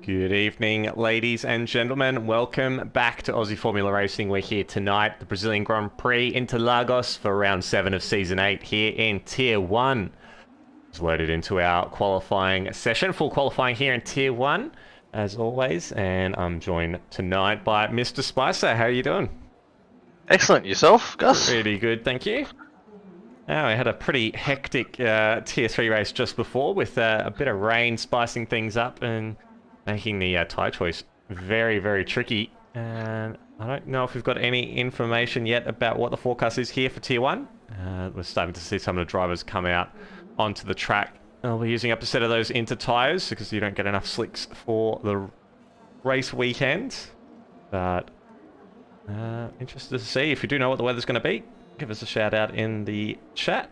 Good evening, ladies and gentlemen. Welcome back to Aussie Formula Racing. We're here tonight, the Brazilian Grand Prix into Lagos for round 7 of Season 8 here in Tier 1. It's loaded into our qualifying session. Full qualifying here in Tier 1, as always. And I'm joined tonight by Mr. Spicer. How are you doing? Excellent. Yourself, Gus? Pretty good, thank you. Now, we had a pretty hectic Tier 3 race just before with a bit of rain spicing things up and making the tyre choice very, very tricky. And I don't know if we've got any information yet about what the forecast is here for Tier 1. We're starting to see some of the drivers come out onto the track. They'll be using up a set of those inter tyres because you don't get enough slicks for the race weekend. But interested to see. If you do know what the weather's going to be, give us a shout out in the chat.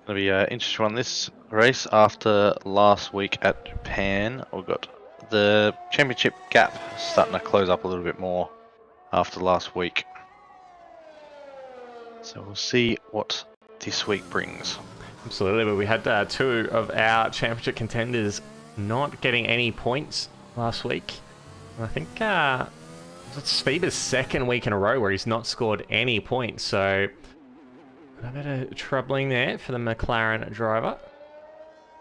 Going to be interesting on this race after last week at Japan. We've got the championship gap starting to close up a little bit more after last week. So we'll see what this week brings. Absolutely, but we had two of our championship contenders not getting any points last week. And I think it's Feber's second week in a row where he's not scored any points, so a bit of troubling there for the McLaren driver.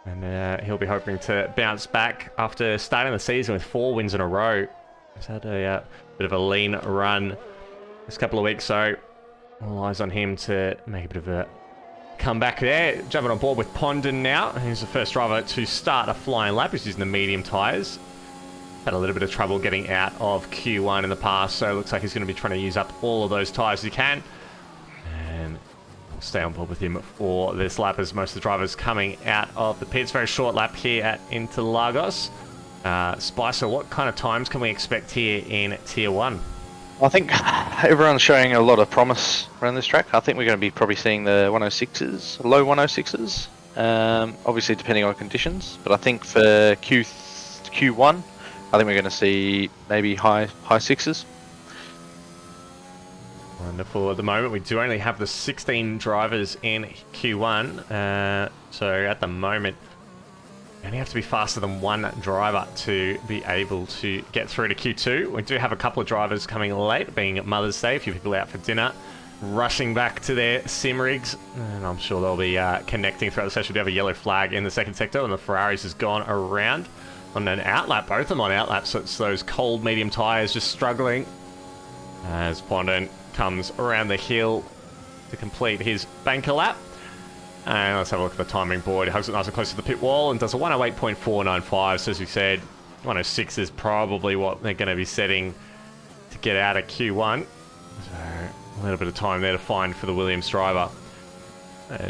And he'll be hoping to bounce back after starting the season with 4 wins in a row. He's had a bit of a lean run this couple of weeks, so all eyes on him to make a bit of a comeback there. Jumping on board with Pondon now. He's the first driver to start a flying lap. He's using the medium tyres. Had a little bit of trouble getting out of Q1 in the past, so it looks like he's going to be trying to use up all of those tyres he can. And we'll stay on board with him for this lap as most of the drivers coming out of the pits. Very short lap here at Interlagos. Spicer, what kind of times can we expect here in Tier 1? I think everyone's showing a lot of promise around this track. I think we're going to be probably seeing the 106s, low 106s, obviously depending on conditions. But I think for Q1, I think we're going to see maybe high 6s. Wonderful. At the moment, we do only have the 16 drivers in Q1. So at the moment, you only have to be faster than one driver to be able to get through to Q2. We do have a couple of drivers coming late, being Mother's Day, a few people out for dinner, rushing back to their sim rigs. And I'm sure they'll be connecting throughout the session. We do have a yellow flag in the second sector, and the Ferraris has gone around on an outlap, both of them on outlap, so it's those cold medium tyres just struggling as Pondon comes around the hill to complete his banker lap. And let's have a look at the timing board. He hugs it nice and close to the pit wall and does a 108.495. So as we said, 106 is probably what they're going to be setting to get out of Q1. So a little bit of time there to find for the Williams driver.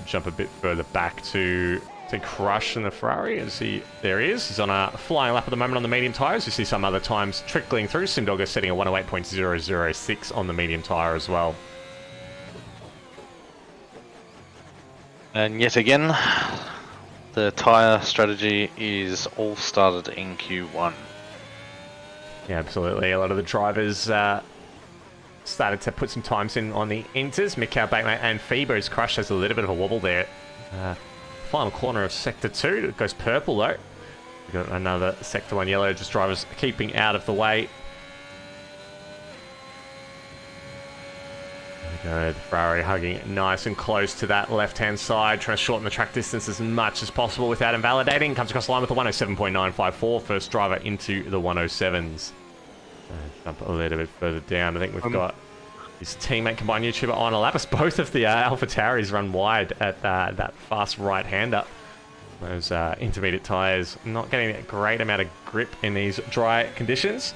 Jump a bit further back to Crush in the Ferrari. As there he is. He's on a flying lap at the moment on the medium tyres. You see some other times trickling through. Simdogger setting a 108.006 on the medium tyre as well. And yet again, the tyre strategy is all started in Q1. Yeah, absolutely. A lot of the drivers started to put some times in on the inters. Mikau, Bateman and Feber's Crush has a little bit of a wobble there. Final corner of Sector 2. It goes purple though. We've got another Sector 1 yellow, just drivers keeping out of the way. There we go, the Ferrari hugging nice and close to that left-hand side, trying to shorten the track distance as much as possible without invalidating. Comes across the line with a 107.954. First driver into the 107s. Jump a little bit further down. I think we've got his teammate combined YouTuber on Alapis. Both of the Alpha Tauris run wide at that fast right-hander. Those intermediate tyres not getting a great amount of grip in these dry conditions.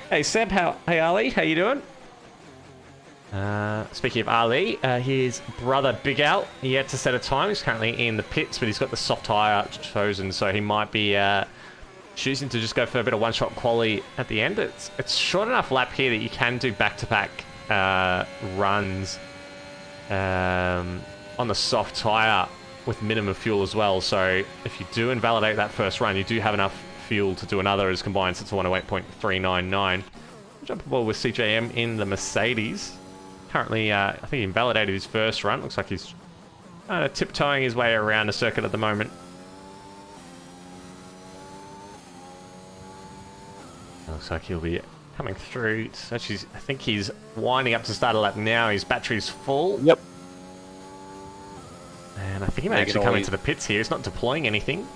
Hey Seb, hey Ali, how you doing? Speaking of Ali, his brother Big Al, yet to set a time. He's currently in the pits, but he's got the soft tyre chosen, so he might be choosing to just go for a bit of one-shot quali at the end. It's short enough lap here that you can do back-to-back runs on the soft tyre with minimum fuel as well. So if you do invalidate that first run, you do have enough fuel to do another as combined, so it's a 108.399. Jump aboard with CJM in the Mercedes. Currently, I think he invalidated his first run. Looks like he's tiptoeing his way around the circuit at the moment. Looks like he'll be coming through. It's actually, I think he's winding up to start a lap now. His battery's full. Yep. And I think he may actually come into the pits here. He's not deploying anything.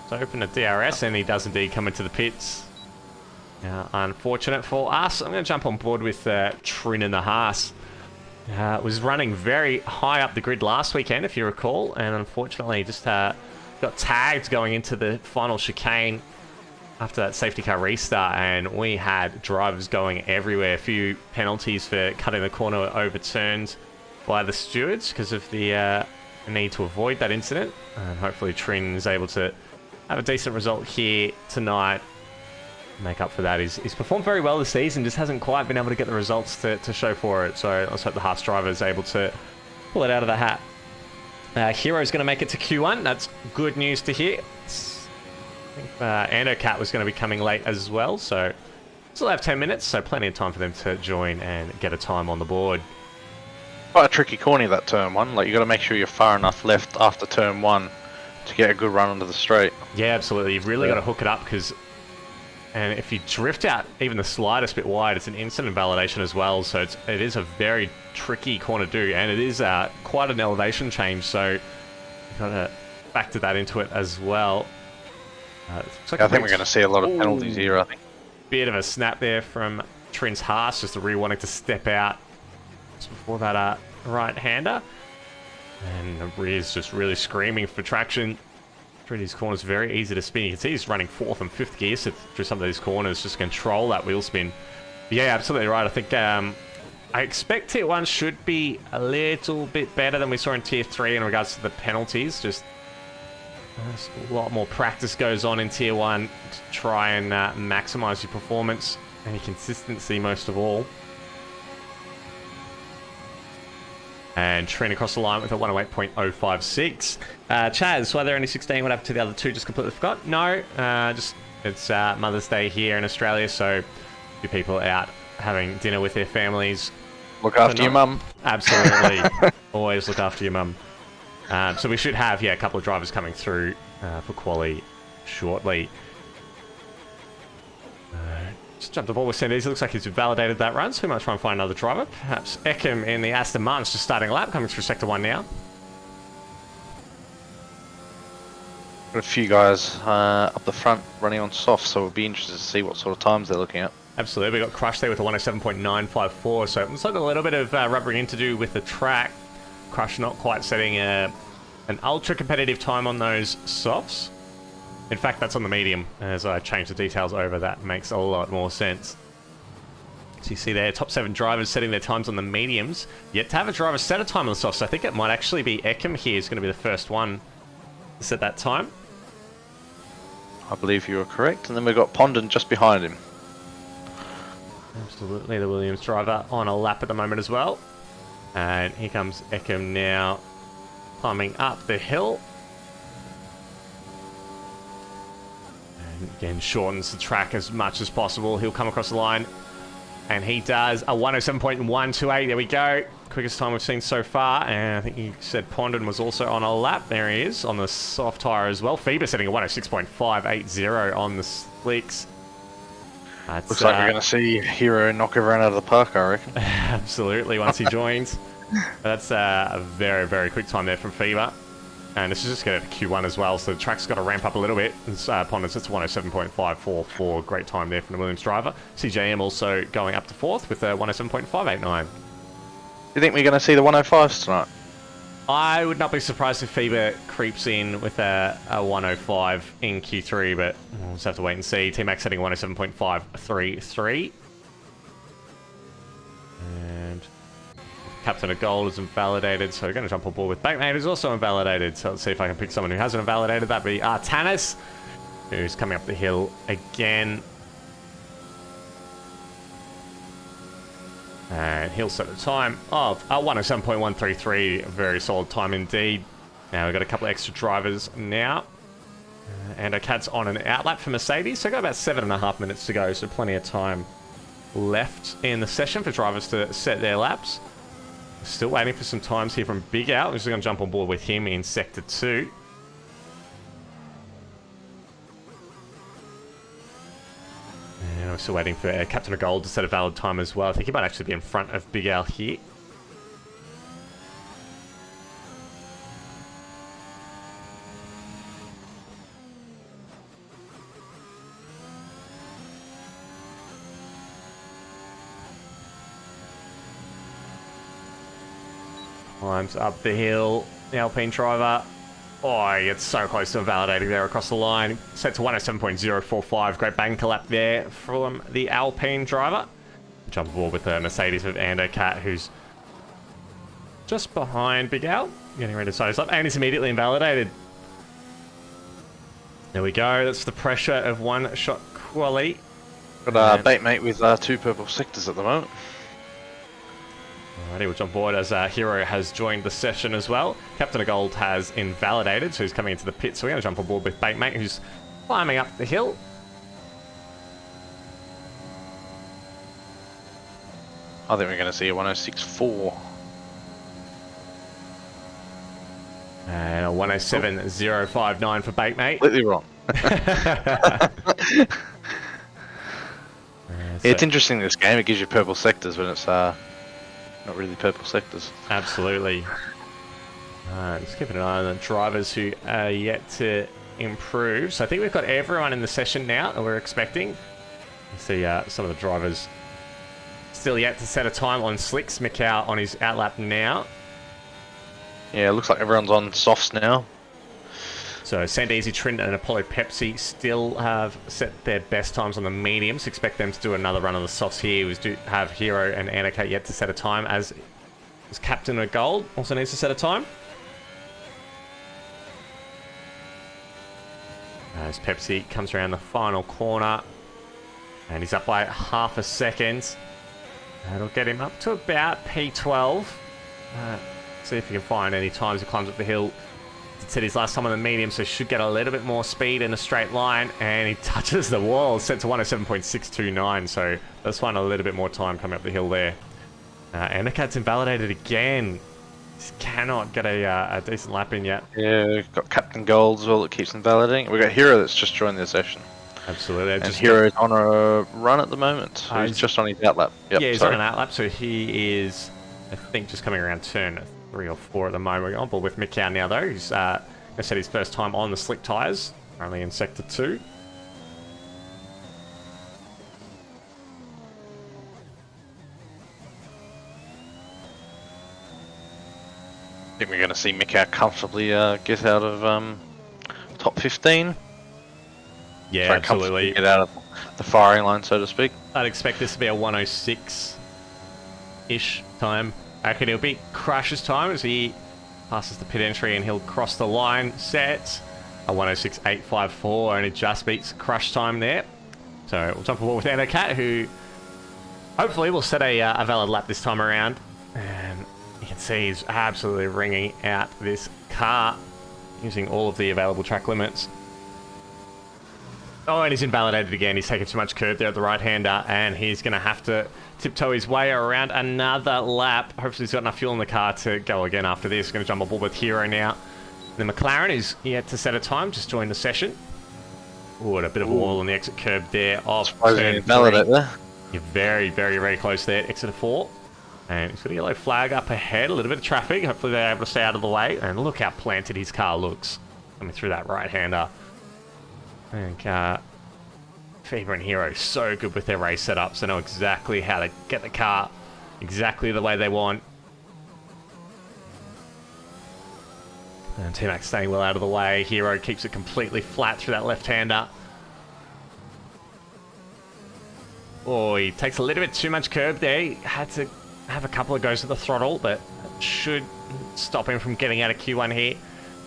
So open a DRS, and he does indeed come into the pits. Unfortunate for us. I'm going to jump on board with Trin in the Haas. Was running very high up the grid last weekend, if you recall, and unfortunately just got tagged going into the final chicane after that safety car restart, and we had drivers going everywhere. A few penalties for cutting the corner overturned by the stewards because of the need to avoid that incident, and hopefully Trin is able to have a decent result here tonight. Make up for that. He's performed very well this season, just hasn't quite been able to get the results to show for it. So let's hope the Haas driver is able to pull it out of the hat. Hero's going to make it to Q1. That's good news to hear. I think Andocat was going to be coming late as well, so still have 10 minutes, so plenty of time for them to join and get a time on the board. Quite a tricky corner, that turn 1. Like, you got to make sure you're far enough left after turn 1 to get a good run onto the straight. Yeah, absolutely. You've really got to hook it up, because and if you drift out even the slightest bit wide, it's an instant invalidation as well. So it is a very tricky corner to do, and it is quite an elevation change. So you've got to factor that into it as well. Like I think we're going to see a lot of penalties here. I think bit of a snap there from Trin's Haas, just really wanting to step out just before that right-hander, and the rear's just really screaming for traction. Through these corners, very easy to spin. You can see he's running 4th and 5th gear through some of these corners, just control that wheel spin. Yeah, absolutely right. I think I expect Tier 1 should be a little bit better than we saw in Tier 3 in regards to the penalties. Just a lot more practice goes on in Tier 1 to try and maximize your performance and your consistency most of all. And Trin across the line with a 108.056. Chaz, why there only 16? What happened to the other two? Just completely forgot? No, just it's Mother's Day here in Australia, so a few people out having dinner with their families. Look after your mum. Absolutely. Always look after your mum. So we should have, a couple of drivers coming through for quali shortly. Just jumped the ball with Sanders. It looks like he's validated that run, so we might try and find another driver. Perhaps Eckham in the Aston Martin's just starting a lap, coming through Sector 1 now. Got a few guys up the front running on soft, so we'll be interested to see what sort of times they're looking at. Absolutely. We got Crush there with a 107.954, so it's like a little bit of rubbering to do with the track. Crush not quite setting an ultra competitive time on those softs. In fact, that's on the medium. As I change the details over, that makes a lot more sense. So you see there, top 7 drivers setting their times on the mediums. Yet to have a driver set a time on the softs, so I think it might actually be Eckham here is going to be the first one to set that time. I believe you are correct. And then we've got Pondon just behind him. Absolutely, the Williams driver on a lap at the moment as well. And here comes Eckham now, climbing up the hill. And again, shortens the track as much as possible. He'll come across the line, and he does a 107.128. There we go. Quickest time we've seen so far. And I think you said Pondon was also on a lap. There he is on the soft tyre as well. Phoebe setting a 106.580 on the slicks. Looks like we're going to see Hero knock everyone out of the park, I reckon. Absolutely, once he joins. That's a very, very quick time there from Fever. And this is just going to Q1 as well, so the track's got to ramp up a little bit. Pondon's it's 107.544. Great time there from the Williams driver. CJM also going up to 4th with a 107.589. Do you think we're going to see the 105s tonight? I would not be surprised if Fever creeps in with a 105 in Q3, but we'll just have to wait and see. T-Max setting 107.533. And Captain of Gold is invalidated, so we're going to jump on board with Backmate, who's also invalidated. So let's see if I can pick someone who hasn't invalidated. That'd be Artanis, who's coming up the hill again. And he'll set a time of 107.133. A very solid time indeed. Now we've got a couple of extra drivers now. And Cat's on an outlap for Mercedes. So we've got about 7.5 minutes to go. So plenty of time left in the session for drivers to set their laps. Still waiting for some times here from Big Out. We're just going to jump on board with him in Sector 2. And we're still waiting for Captain of Gold to set a valid time as well. I think he might actually be in front of Big Al here. Climbs up the hill. The Alpine driver. Oh, he gets so close to invalidating there across the line. Set to 107.045. Great banker lap there from the Alpine driver. Jump aboard with the Mercedes of Cat, who's just behind Big Al. Getting ready to start his lap. And he's immediately invalidated. There we go. That's the pressure of one-shot quali. Got a bait mate with 2 purple sectors at the moment. Alrighty, we'll jump aboard as Hero has joined the session as well. Captain of Gold has invalidated, so he's coming into the pit. So we're going to jump aboard with Baitmate, who's climbing up the hill. I think we're going to see a 106.4. And a 107.059 for Baitmate. Completely wrong. It's interesting, this game. It gives you purple sectors, but it's not really purple sectors. Absolutely. Just keeping an eye on the drivers who are yet to improve. So I think we've got everyone in the session now that we're expecting. You see some of the drivers still yet to set a time on slicks. Mikau on his outlap now. Yeah, it looks like everyone's on softs now. So Sandeezy, Trent and Apollo Pepsi still have set their best times on the mediums. Expect them to do another run on the softs here. We do have Hero and Anakat yet to set a time, as Captain of Gold also needs to set a time. As Pepsi comes around the final corner, and he's up by half a second. That'll get him up to about P12. See if he can find any times he climbs up the hill. He said his last time on the medium, so should get a little bit more speed in a straight line, and he touches the wall, set to 107.629, so let's find a little bit more time coming up the hill there. Anakat's invalidated again. Just cannot get a decent lap in yet. Yeah, we've got Captain Gold as well that keeps invalidating. We've got Hero that's just joined the session. Absolutely. And Hero's on a run at the moment. He's just on his outlap. Yep, yeah, he's on an outlap, so he is, I think, just coming around turn 3 or 4 at the moment. We're on board with Mikau now, though. He's going to set his first time on the slick tyres, currently in Sector 2. I think we're going to see Mikau comfortably get out of top 15. Yeah, absolutely. Get out of the firing line, so to speak. I'd expect this to be a 106-ish time. I reckon it'll be Crush's time as he passes the pit entry and he'll cross the line. Set a 106.854, and it just beats Crush time there. So we'll jump aboard with Anakat, who hopefully will set a valid lap this time around. And you can see he's absolutely ringing out this car using all of the available track limits. Oh, and he's invalidated again. He's taken too much curb there at the right-hander, and he's going to have to tiptoe his way around another lap. Hopefully he's got enough fuel in the car to go again after this. Going to jump aboard with Hero now. The McLaren is yet to set a time, just joined the session. Oh, and a bit of a wall on the exit curb there. Oh, turn 3. There. You're very, very, very close there. Exit 4. And he's got a yellow flag up ahead. A little bit of traffic. Hopefully they're able to stay out of the way. And look how planted his car looks coming through that right-hander. I think Fever and Hero so good with their race setups. They know exactly how to get the car exactly the way they want. And T-Max staying well out of the way. Hero keeps it completely flat through that left-hander. Oh, he takes a little bit too much curb there. He had to have a couple of goes at the throttle, but should stop him from getting out of Q1 here.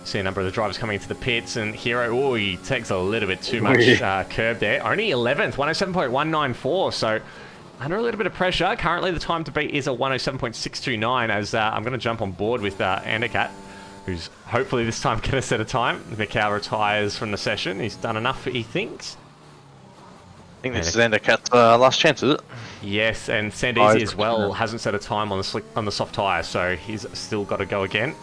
See a number of the drivers coming into the pits, and Hero, oh, he takes a little bit too much curb there. Only 11th, 107.194, so under a little bit of pressure. Currently the time to beat is a 107.629, as I'm going to jump on board with Anakat, who's hopefully this time going to set a time. Mikau retires from the session. He's done enough, he thinks. I think this is Andakat's last chance, is it? Yes, and Sandeezy as well hasn't set a time on the soft tyre, so he's still got to go again.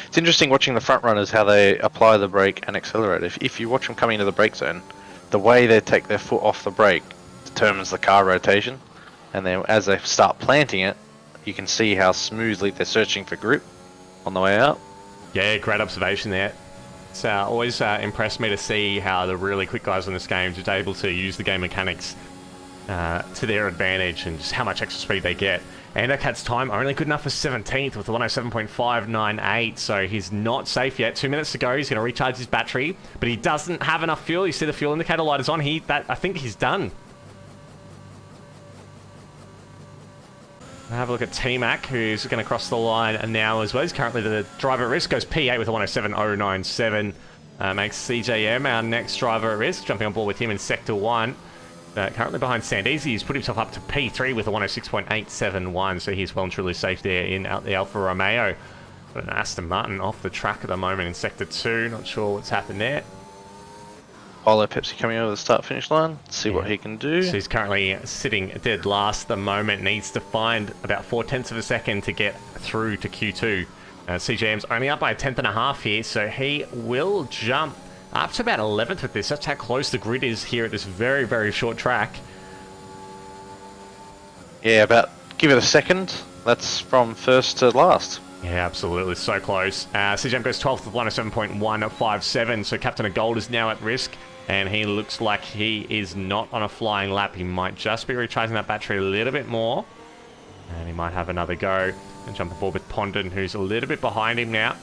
It's interesting watching the front runners, how they apply the brake and accelerate. If you watch them coming into the brake zone, the way they take their foot off the brake determines the car rotation, and then as they start planting it, you can see how smoothly they're searching for grip on the way out. Yeah, great observation there. It's always impressed me to see how the really quick guys in this game are just able to use the game mechanics to their advantage and just how much extra speed they get. Andocat's time only good enough for 17th with a 107.598, so he's not safe yet. 2 minutes to go. He's going to recharge his battery, but he doesn't have enough fuel. You see the fuel indicator light is on. I think he's done. Have a look at T-Mac, who's going to cross the line now as well. He's currently the driver at risk, goes P8 with a 107.097. Makes CJM our next driver at risk, jumping on board with him in Sector 1. Currently behind Sandeezy, he's put himself up to P3 with a 106.871, so he's well and truly safe there in the Alfa Romeo. But an Aston Martin off the track at the moment in Sector 2, not sure what's happened there. Polo Pepsi coming over the start-finish line. Let's see what he can do. So he's currently sitting dead last at the moment. Needs to find about 0.4 of a second to get through to Q2. CJM's only up by a 10.5 here, so he will jump up to about 11th with this. That's how close the grid is here at this very, very short track. Yeah, about give it a second. That's from first to last. Yeah, absolutely. So close. CJM goes 12th with 107.157, so Captain of Gold is now at risk. And he looks like he is not on a flying lap. He might just be recharging that battery a little bit more. And he might have another go and jump aboard with Pondon, who's a little bit behind him now.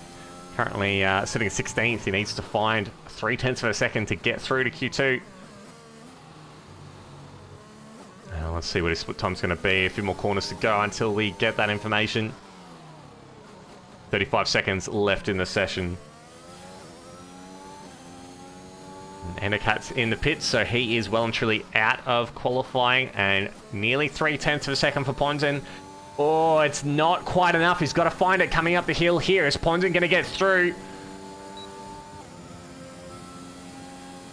Currently sitting 16th. He needs to find 0.3 of a second to get through to Q2. Let's see what his split time's going to be. A few more corners to go until we get that information. 35 seconds left in the session. Andocat's in the pits, so he is well and truly out of qualifying, and nearly 0.3 of a second for Ponzin. Oh, it's not quite enough. He's got to find it coming up the hill here. Is Ponzin going to get through?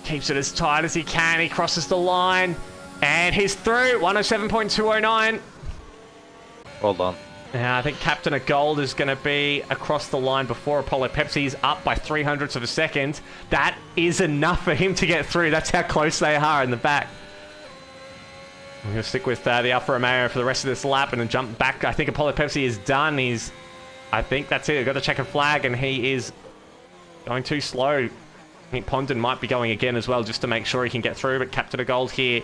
Keeps it as tight as he can. He crosses the line, and he's through. 107.209. Well done. Now, I think Captain of Gold is going to be across the line before Apollo Pepsi's up by 0.03 of a second. That is enough for him to get through. That's how close they are in the back. I'm going to stick with the Alfa Romeo for the rest of this lap and then jump back. I think Apollo Pepsi is done. I think that's it. I've got the checkered flag, and he is going too slow. I think Pondon might be going again as well just to make sure he can get through, but Captain of Gold here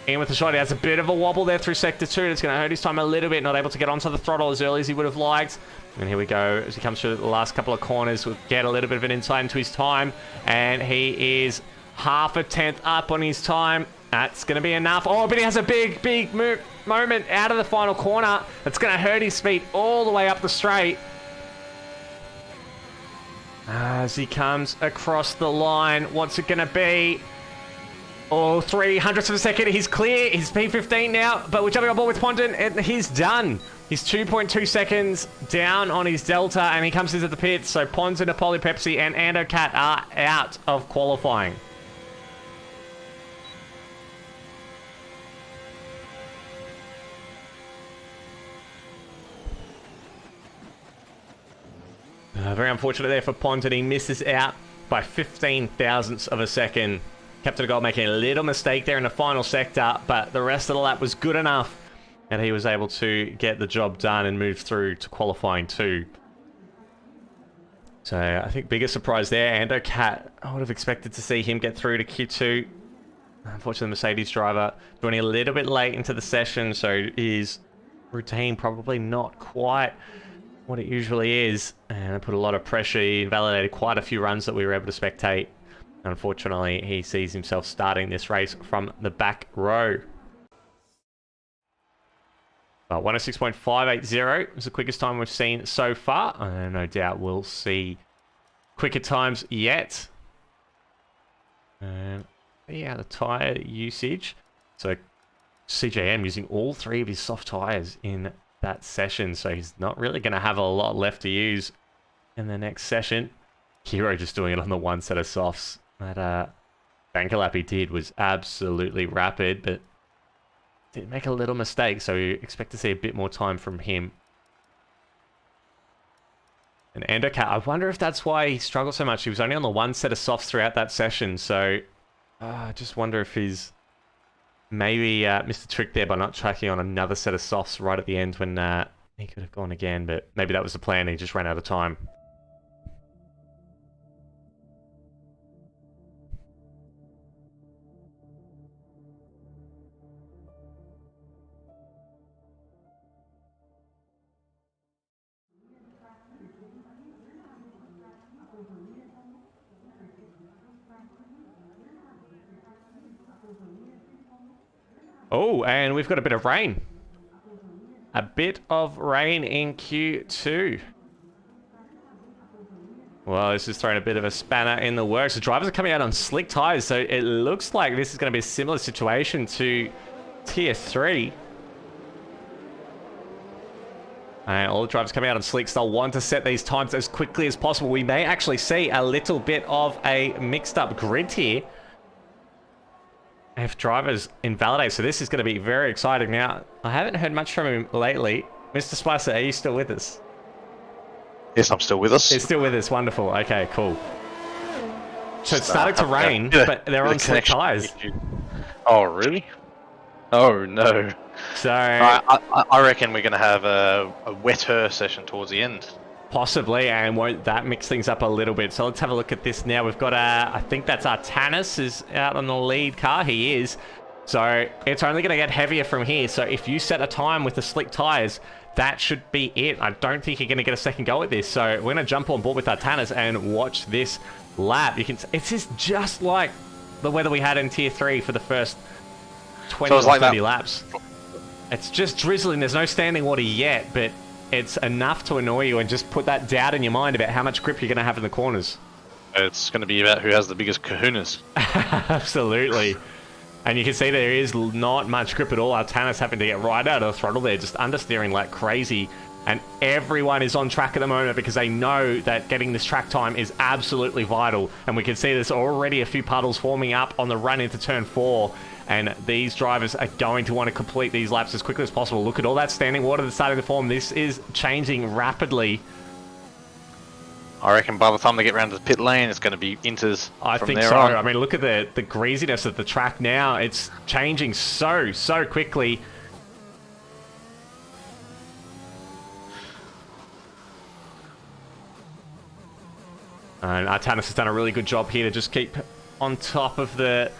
in with the shot. He has a bit of a wobble there through Sector 2. It's going to hurt his time a little bit. Not able to get onto the throttle as early as he would have liked. And here we go. As he comes through the last couple of corners, we'll get a little bit of an insight into his time. And he is 0.5 up on his time. That's going to be enough. Oh, but he has a big moment out of the final corner. That's going to hurt his feet all the way up the straight. As he comes across the line, what's it going to be? Oh, 0.03 of a second. He's clear. He's P15 now, but we're jumping on board with Pondon, and he's done. He's 2.2 seconds down on his Delta, and he comes into the pits. So Pondon, Apollo Pepsi, and Andocat are out of qualifying. Very unfortunate there for Pondon. He misses out by 15 thousandths of a second. Captain of Gold making a little mistake there in the final sector, but the rest of the lap was good enough, and he was able to get the job done and move through to qualifying 2. So I think biggest surprise there, Andocat. I would have expected to see him get through to Q2. Unfortunately, the Mercedes driver joining a little bit late into the session, so his routine probably not quite what it usually is, and it put a lot of pressure. He invalidated quite a few runs that we were able to spectate. Unfortunately, he sees himself starting this race from the back row. 106.580 is the quickest time we've seen so far. No doubt we'll see quicker times yet. Yeah, the tyre usage. So CJM using all 3 of his soft tyres in that session. So he's not really going to have a lot left to use in the next session. Hero just doing it on the one set of softs. That banker lap he did was absolutely rapid, but did make a little mistake, so we expect to see a bit more time from him. And Endocat, I wonder if that's why he struggled so much. He was only on the one set of softs throughout that session, so I just wonder if he's maybe missed a trick there by not tracking on another set of softs right at the end when he could have gone again, but maybe that was the plan. He just ran out of time. Oh, and we've got a bit of rain. A bit of rain in Q2. Well, this is throwing a bit of a spanner in the works. The drivers are coming out on slick tyres, so it looks like this is going to be a similar situation to Tier 3. And all the drivers coming out on slicks, they'll want to set these times as quickly as possible. We may actually see a little bit of a mixed up grid here if drivers invalidate. So this is going to be very exciting. Now, I haven't heard much from him lately. Mr. Spicer, are you still with us? Yes, I'm still with us. He's still with us. Wonderful. Okay, cool. So it's starting to rain, but they're on slick tyres. Oh, really? Oh, no. So I reckon we're going to have a wetter session towards the end. Possibly, and won't that mix things up a little bit? So let's have a look at this now. We've got, I think that's our Tanis is out on the lead car. He is. So it's only going to get heavier from here. So if you set a time with the slick tyres, that should be it. I don't think you're going to get a second go at this. So we're going to jump on board with our Tanis and watch this lap. It's just like the weather we had in Tier 3 for the first 20 or 30 laps. It's just drizzling. There's no standing water yet, but it's enough to annoy you and just put that doubt in your mind about how much grip you're going to have in the corners. It's going to be about who has the biggest kahunas. Absolutely. And you can see there is not much grip at all. Our Tanis having to get right out of the throttle there, just understeering like crazy. And everyone is on track at the moment because they know that getting this track time is absolutely vital. And we can see there's already a few puddles forming up on the run into turn 4. And these drivers are going to want to complete these laps as quickly as possible. Look at all that standing water that's starting to form. This is changing rapidly. I reckon by the time they get around to the pit lane, it's going to be inters. I think so. I mean, look at the greasiness of the track now. It's changing so quickly. And Artanis has done a really good job here to just keep on top of the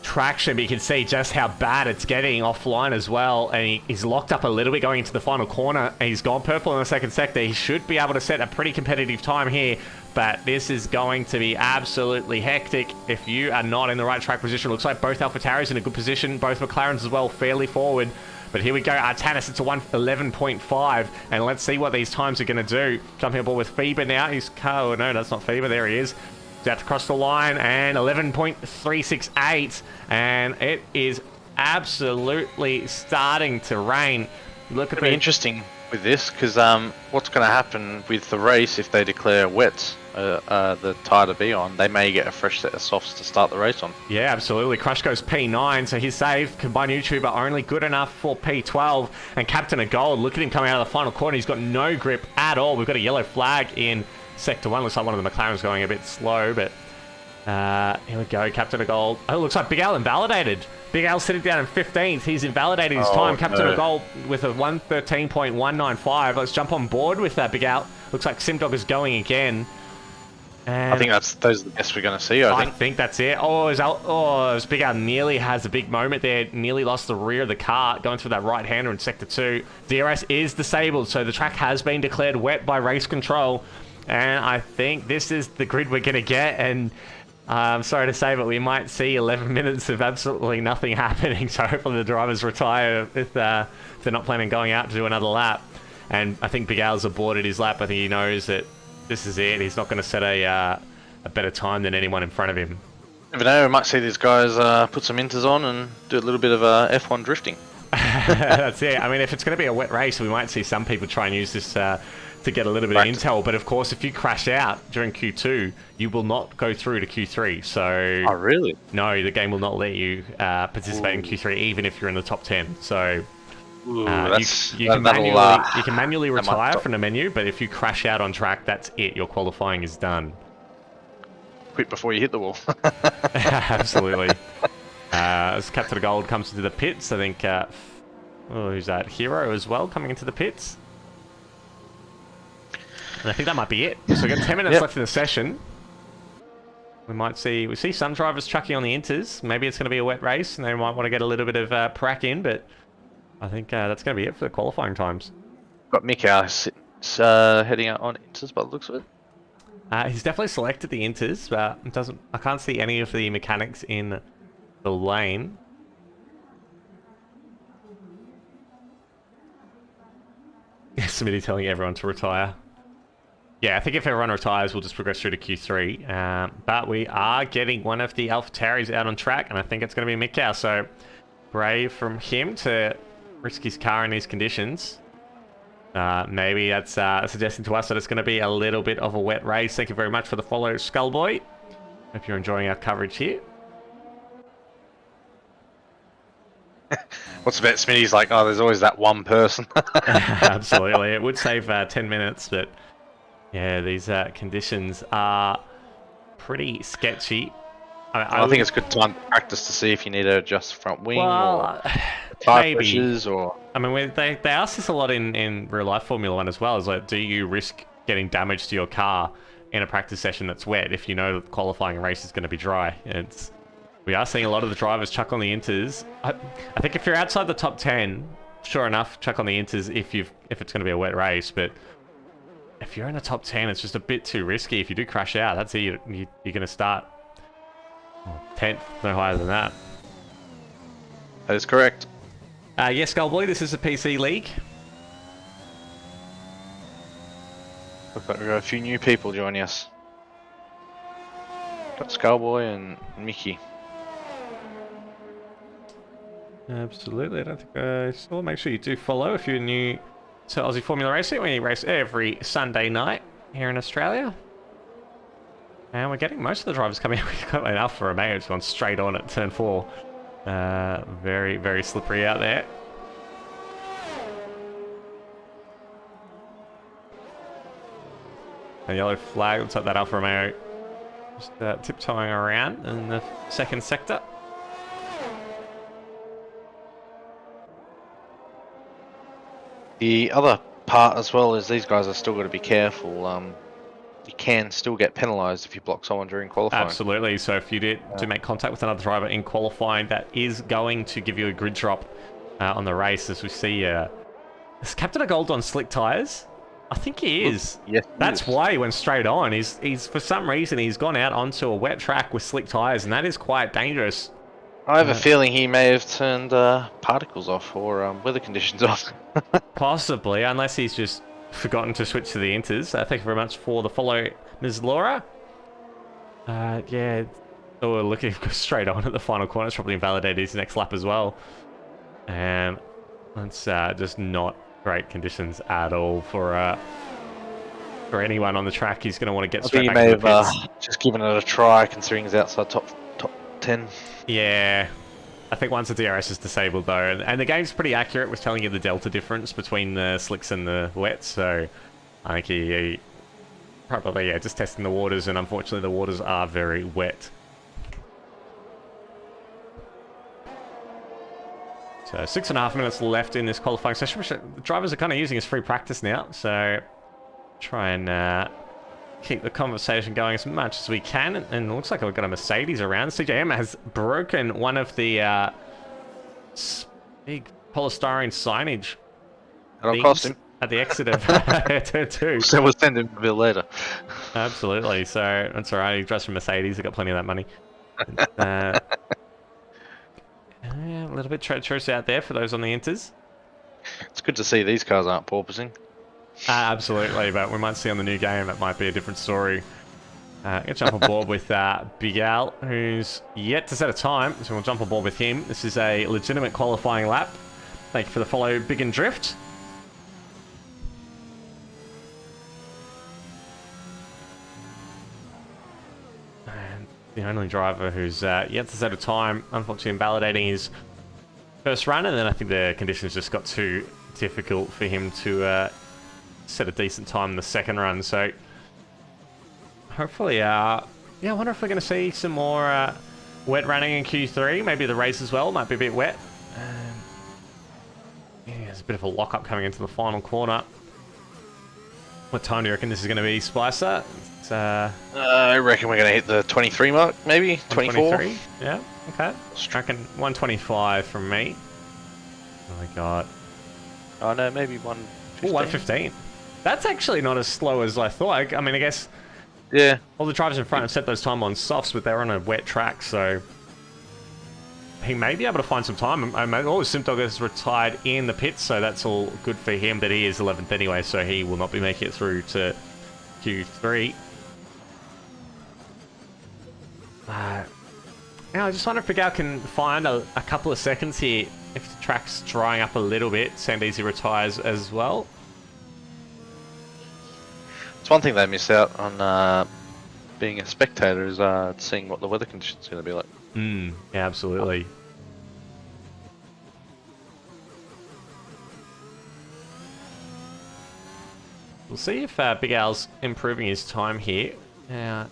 traction, but you can see just how bad it's getting offline as well, and he's locked up a little bit going into the final corner, and he's gone purple in the second sector. He should be able to set a pretty competitive time here, but this is going to be absolutely hectic if you are not in the right track position. Looks like both AlphaTauris in a good position, both McLarens as well, fairly forward. But here we go, Artanis, it's a 1:11.5, and let's see what these times are going to do. Jumping aboard with Feber now. Oh, no, that's not Feber. There he is. He's out to cross the line, and 11.368, and it is absolutely starting to rain. Look at It'll be interesting with this, because what's going to happen with the race if they declare wets the tyre to be on? They may get a fresh set of softs to start the race on. Yeah, absolutely. Crush goes P9, so he's saved. Combined YouTuber only good enough for P12. And Captain of Gold, look at him coming out of the final corner. He's got no grip at all. We've got a yellow flag in Sector 1. Looks like one of the McLaren's going a bit slow, but here we go. Captain of Gold. Oh, looks like Big Al invalidated. Big Al sitting down in 15th. He's invalidated his time. Captain of Gold with a 1:13.195. Let's jump on board with that, Big Al. Looks like Simdog is going again. And I think those are the best we're going to see, I think. That's it. As Big Al nearly has a big moment there. Nearly lost the rear of the car going through that right-hander in Sector 2. DRS is disabled, so the track has been declared wet by race control. And I think this is the grid we're going to get. And I'm sorry to say, but we might see 11 minutes of absolutely nothing happening. So hopefully the drivers retire if they're not planning on going out to do another lap. And I think Big Al's aborted his lap. I think he knows that this is it. He's not going to set a better time than anyone in front of him. Never know. We might see these guys put some inters on and do a little bit of F1 drifting. That's it. I mean, if it's going to be a wet race, we might see some people try and use this to get a little bit of intel. But of course, if you crash out during Q2, you will not go through to Q3. So, oh, really? No, the game will not let you participate in Q3, even if you're in the top 10. So you can manually retire from the menu, but if you crash out on track, that's it. Your qualifying is done. quit before you hit the wall. Absolutely. As Captain of Gold comes into the pits, I think, who's that? Hero as well coming into the pits. And I think that might be it. So we've got 10 minutes left in the session. We see some drivers chucking on the inters. Maybe it's going to be a wet race and they might want to get a little bit of prac in, but I think that's going to be it for the qualifying times. Got Mick heading out on inters by the looks of it. He's definitely selected the inters, but I can't see any of the mechanics in the lane. Smitty telling everyone to retire. Yeah, I think if everyone retires, we'll just progress through to Q3. But we are getting one of the AlphaTauris out on track, and I think it's going to be Mikau. So brave from him to risk his car in these conditions. Maybe that's suggesting to us that it's going to be a little bit of a wet race. Thank you very much for the follow, Skullboy. Hope you're enjoying our coverage here. What's about Smitty's like, oh, there's always that one person. Absolutely. It would save 10 minutes, but yeah, these conditions are pretty sketchy. I think it's good time to practice to see if you need to adjust front wing or tire pushes or... I mean, they ask this a lot in real life Formula 1 as well. Is like, do you risk getting damage to your car in a practice session that's wet if you know the qualifying race is going to be dry? We are seeing a lot of the drivers chuck on the inters. I think if you're outside the top 10, sure enough, chuck on the inters if it's going to be a wet race. But if you're in the top 10, it's just a bit too risky. If you do crash out, that's it. You're going to start 10th, no higher than that. That is correct. Yes, Skullboy, this is a PC league. Looks like we've got a few new people joining us. Got Skullboy and Mickey. Absolutely, I don't think I saw. Make sure you do follow if you're new to Aussie Formula Racing. We race every Sunday night here in Australia. And we're getting most of the drivers coming. We've got an Alfa Romeo who's gone straight on at turn 4. Very, very slippery out there. A yellow flag, looks like that Alfa Romeo just tiptoeing around in the second sector. The other part as well is these guys are still got to be careful. You can still get penalised if you block someone during qualifying. Absolutely. So if you did to make contact with another driver in qualifying, that is going to give you a grid drop on the race. As we see, is Captain of Gold on slick tyres? I think he is. Yes, that's why he went straight on. He's for some reason he's gone out onto a wet track with slick tyres, and that is quite dangerous. I have a feeling he may have turned particles off or weather conditions off. Possibly, unless he's just forgotten to switch to the inters. Thank you very much for the follow, Ms. Laura. Yeah, so we're looking straight on at the final corner. It's probably invalidated his next lap as well. And that's just not great conditions at all for anyone on the track. He's going to want to get straight back to the pits. Just given it a try, considering he's outside top 10. Yeah, I think once the DRS is disabled though, and the game's pretty accurate with telling you the delta difference between the slicks and the wets, so I think he probably, yeah, just testing the waters, and unfortunately the waters are very wet. So 6.5 minutes left in this qualifying session, which the drivers are kind of using as free practice now, so try and keep the conversation going as much as we can. And it looks like we've got a Mercedes around. CJM has broken one of the big polystyrene signage That'll cost him at the exit of turn 2. So we'll send him a bill later. Absolutely. So that's all right. He drives from Mercedes. They've got plenty of that money. Yeah, a little bit treacherous out there for those on the inters. It's good to see these cars aren't porpoising. Absolutely, but we might see on the new game it might be a different story. Gonna jump on board with Big Al, who's yet to set a time, so we'll jump on board with him. This is a legitimate qualifying lap. Thank you for the follow, Big and Drift. And the only driver who's yet to set a time, unfortunately invalidating his first run, and then I think the conditions just got too difficult for him to set a decent time in the second run. So hopefully yeah, I wonder if we're going to see some more wet running in Q3. Maybe the race as well might be a bit wet. Yeah, there's a bit of a lock-up coming into the final corner. What time do you reckon this is going to be, Spicer? It's, I reckon we're going to hit the 23 mark, maybe 24. Yeah, okay. I reckon 125 from me. Oh my god. Oh no, maybe 115. Ooh, 115. That's actually not as slow as I thought. I mean, I guess yeah, all the drivers in front have set those time on softs, but they're on a wet track, so he may be able to find some time. Oh, Simpdog has retired in the pits, so that's all good for him, but he is 11th anyway, so he will not be making it through to Q3. Now, I just wonder if Miguel can find a couple of seconds here if the track's drying up a little bit. Sandeezy retires as well. it's one thing they miss out on being a spectator is seeing what the weather conditions are going to be like. Yeah, absolutely. We'll see if Big Al's improving his time here. I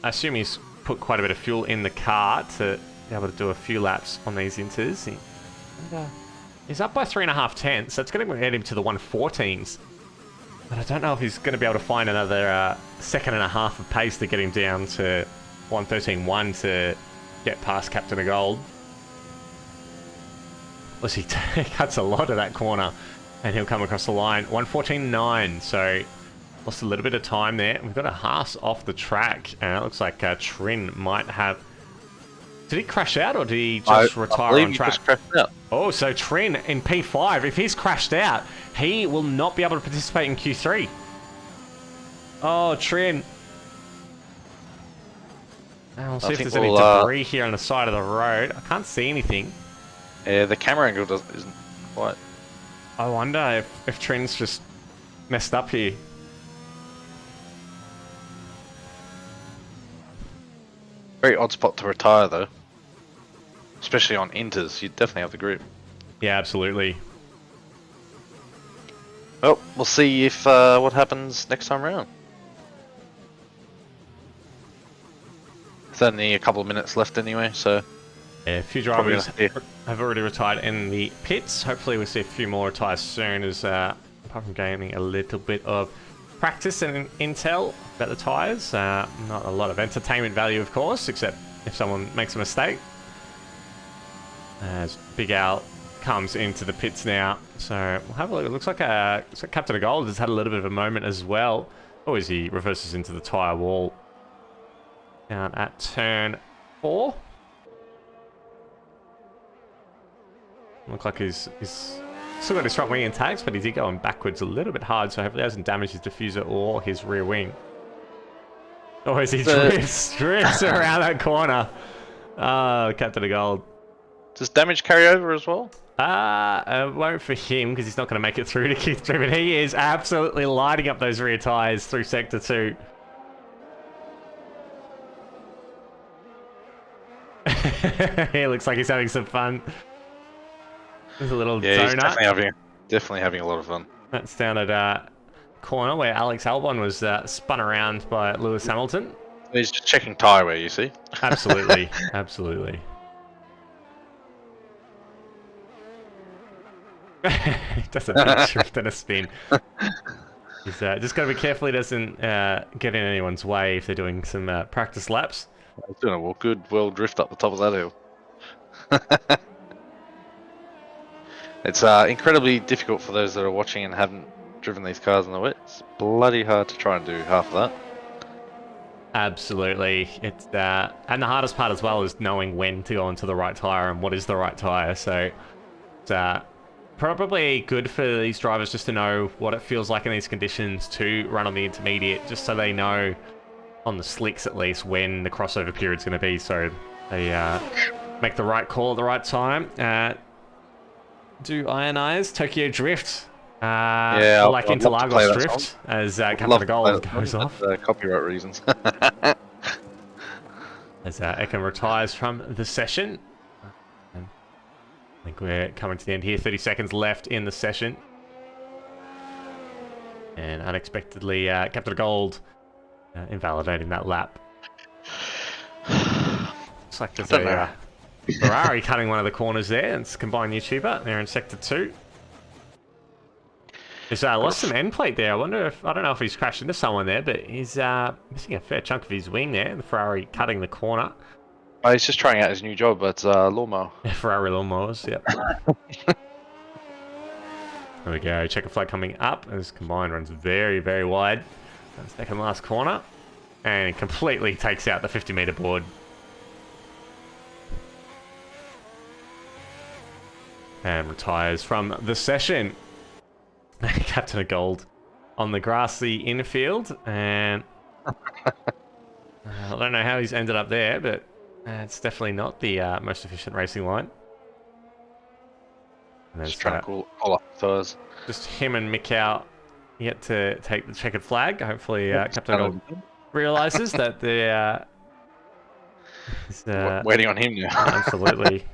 assume he's put quite a bit of fuel in the car to be able to do a few laps on these inters. He's up by 3.5 tenths. That's going to get him to the 114s. But I don't know if he's going to be able to find another second and a half of pace to get him down to 113.1 to get past Captain of Gold. Unless he cuts a lot of that corner and he'll come across the line. 114.9, so lost a little bit of time there. We've got a Haas off the track, and it looks like Trin might have... Did he crash out, or did he just retire on track? Just crashed out. Oh, so Trin in P5, if he's crashed out, he will not be able to participate in Q3. Oh, Trin. We'll see if there's any debris here on the side of the road. I can't see anything. Yeah, the camera angle isn't quite... I wonder if Trin's just messed up here. Very odd spot to retire, though. Especially on inters, you definitely have the grip. Yeah, absolutely. Well, we'll see if what happens next time around. There's only a couple of minutes left anyway, so... Yeah, a few drivers have already retired in the pits. Hopefully we'll see a few more retire soon, as apart from gaining a little bit of practice and intel about the tyres. Not a lot of entertainment value, of course, except if someone makes a mistake. As Big Al comes into the pits now. So we'll have a look. It looks like Captain of Gold has had a little bit of a moment as well. Oh, as he reverses into the tyre wall. Down at turn 4. Look like he's still got his front wing intact, but he did going backwards a little bit hard, so hopefully it hasn't damaged his diffuser or his rear wing. Oh, as he drifts around that corner. Oh, Captain of Gold. Does damage carry over as well? It won't for him, because he's not going to make it through to Q3, but he is absolutely lighting up those rear tyres through Sector 2. He looks like he's having some fun. There's a little donut. He's definitely having a lot of fun. That's down at corner where Alex Albon was spun around by Lewis Hamilton. He's just checking tyre wear, you see? Absolutely, absolutely. He does a big shift and a spin. He's just got to be careful he doesn't get in anyone's way if they're doing some practice laps. He's doing a good drift up the top of that hill. It's incredibly difficult for those that are watching and haven't driven these cars in the wet. It's bloody hard to try and do half of that. Absolutely. It's and the hardest part as well is knowing when to go onto the right tyre and what is the right tyre. So it's probably good for these drivers just to know what it feels like in these conditions to run on the intermediate, just so they know on the slicks at least when the crossover period's going to be, so they make the right call at the right time. Do Ionize Tokyo Drift? Yeah, like Interlagos Drift, as Captain of Gold goes off. Copyright reasons. As Ekin retires from the session. And I think we're coming to the end here. 30 seconds left in the session. And unexpectedly, Captain of Gold invalidating that lap. Looks like there's Don't a know. Ferrari cutting one of the corners there. It's combined YouTuber. They're in sector 2. He's lost some end plate there. I don't know if he's crashed into someone there, but he's missing a fair chunk of his wing there. The Ferrari cutting the corner. Oh, he's just trying out his new job at lawnmower. Ferrari lawnmowers, yep. There we go. Checker flag coming up as combined runs very, very wide. Second last corner. And completely takes out the 50-meter board. And retires from the session. Captain of Gold on the grassy infield. And I don't know how he's ended up there, but it's definitely not the most efficient racing line. And Just trying to call off the tires. Just him and Mikau yet to take the checkered flag. Hopefully Captain Gold realises that the waiting on him now. Absolutely.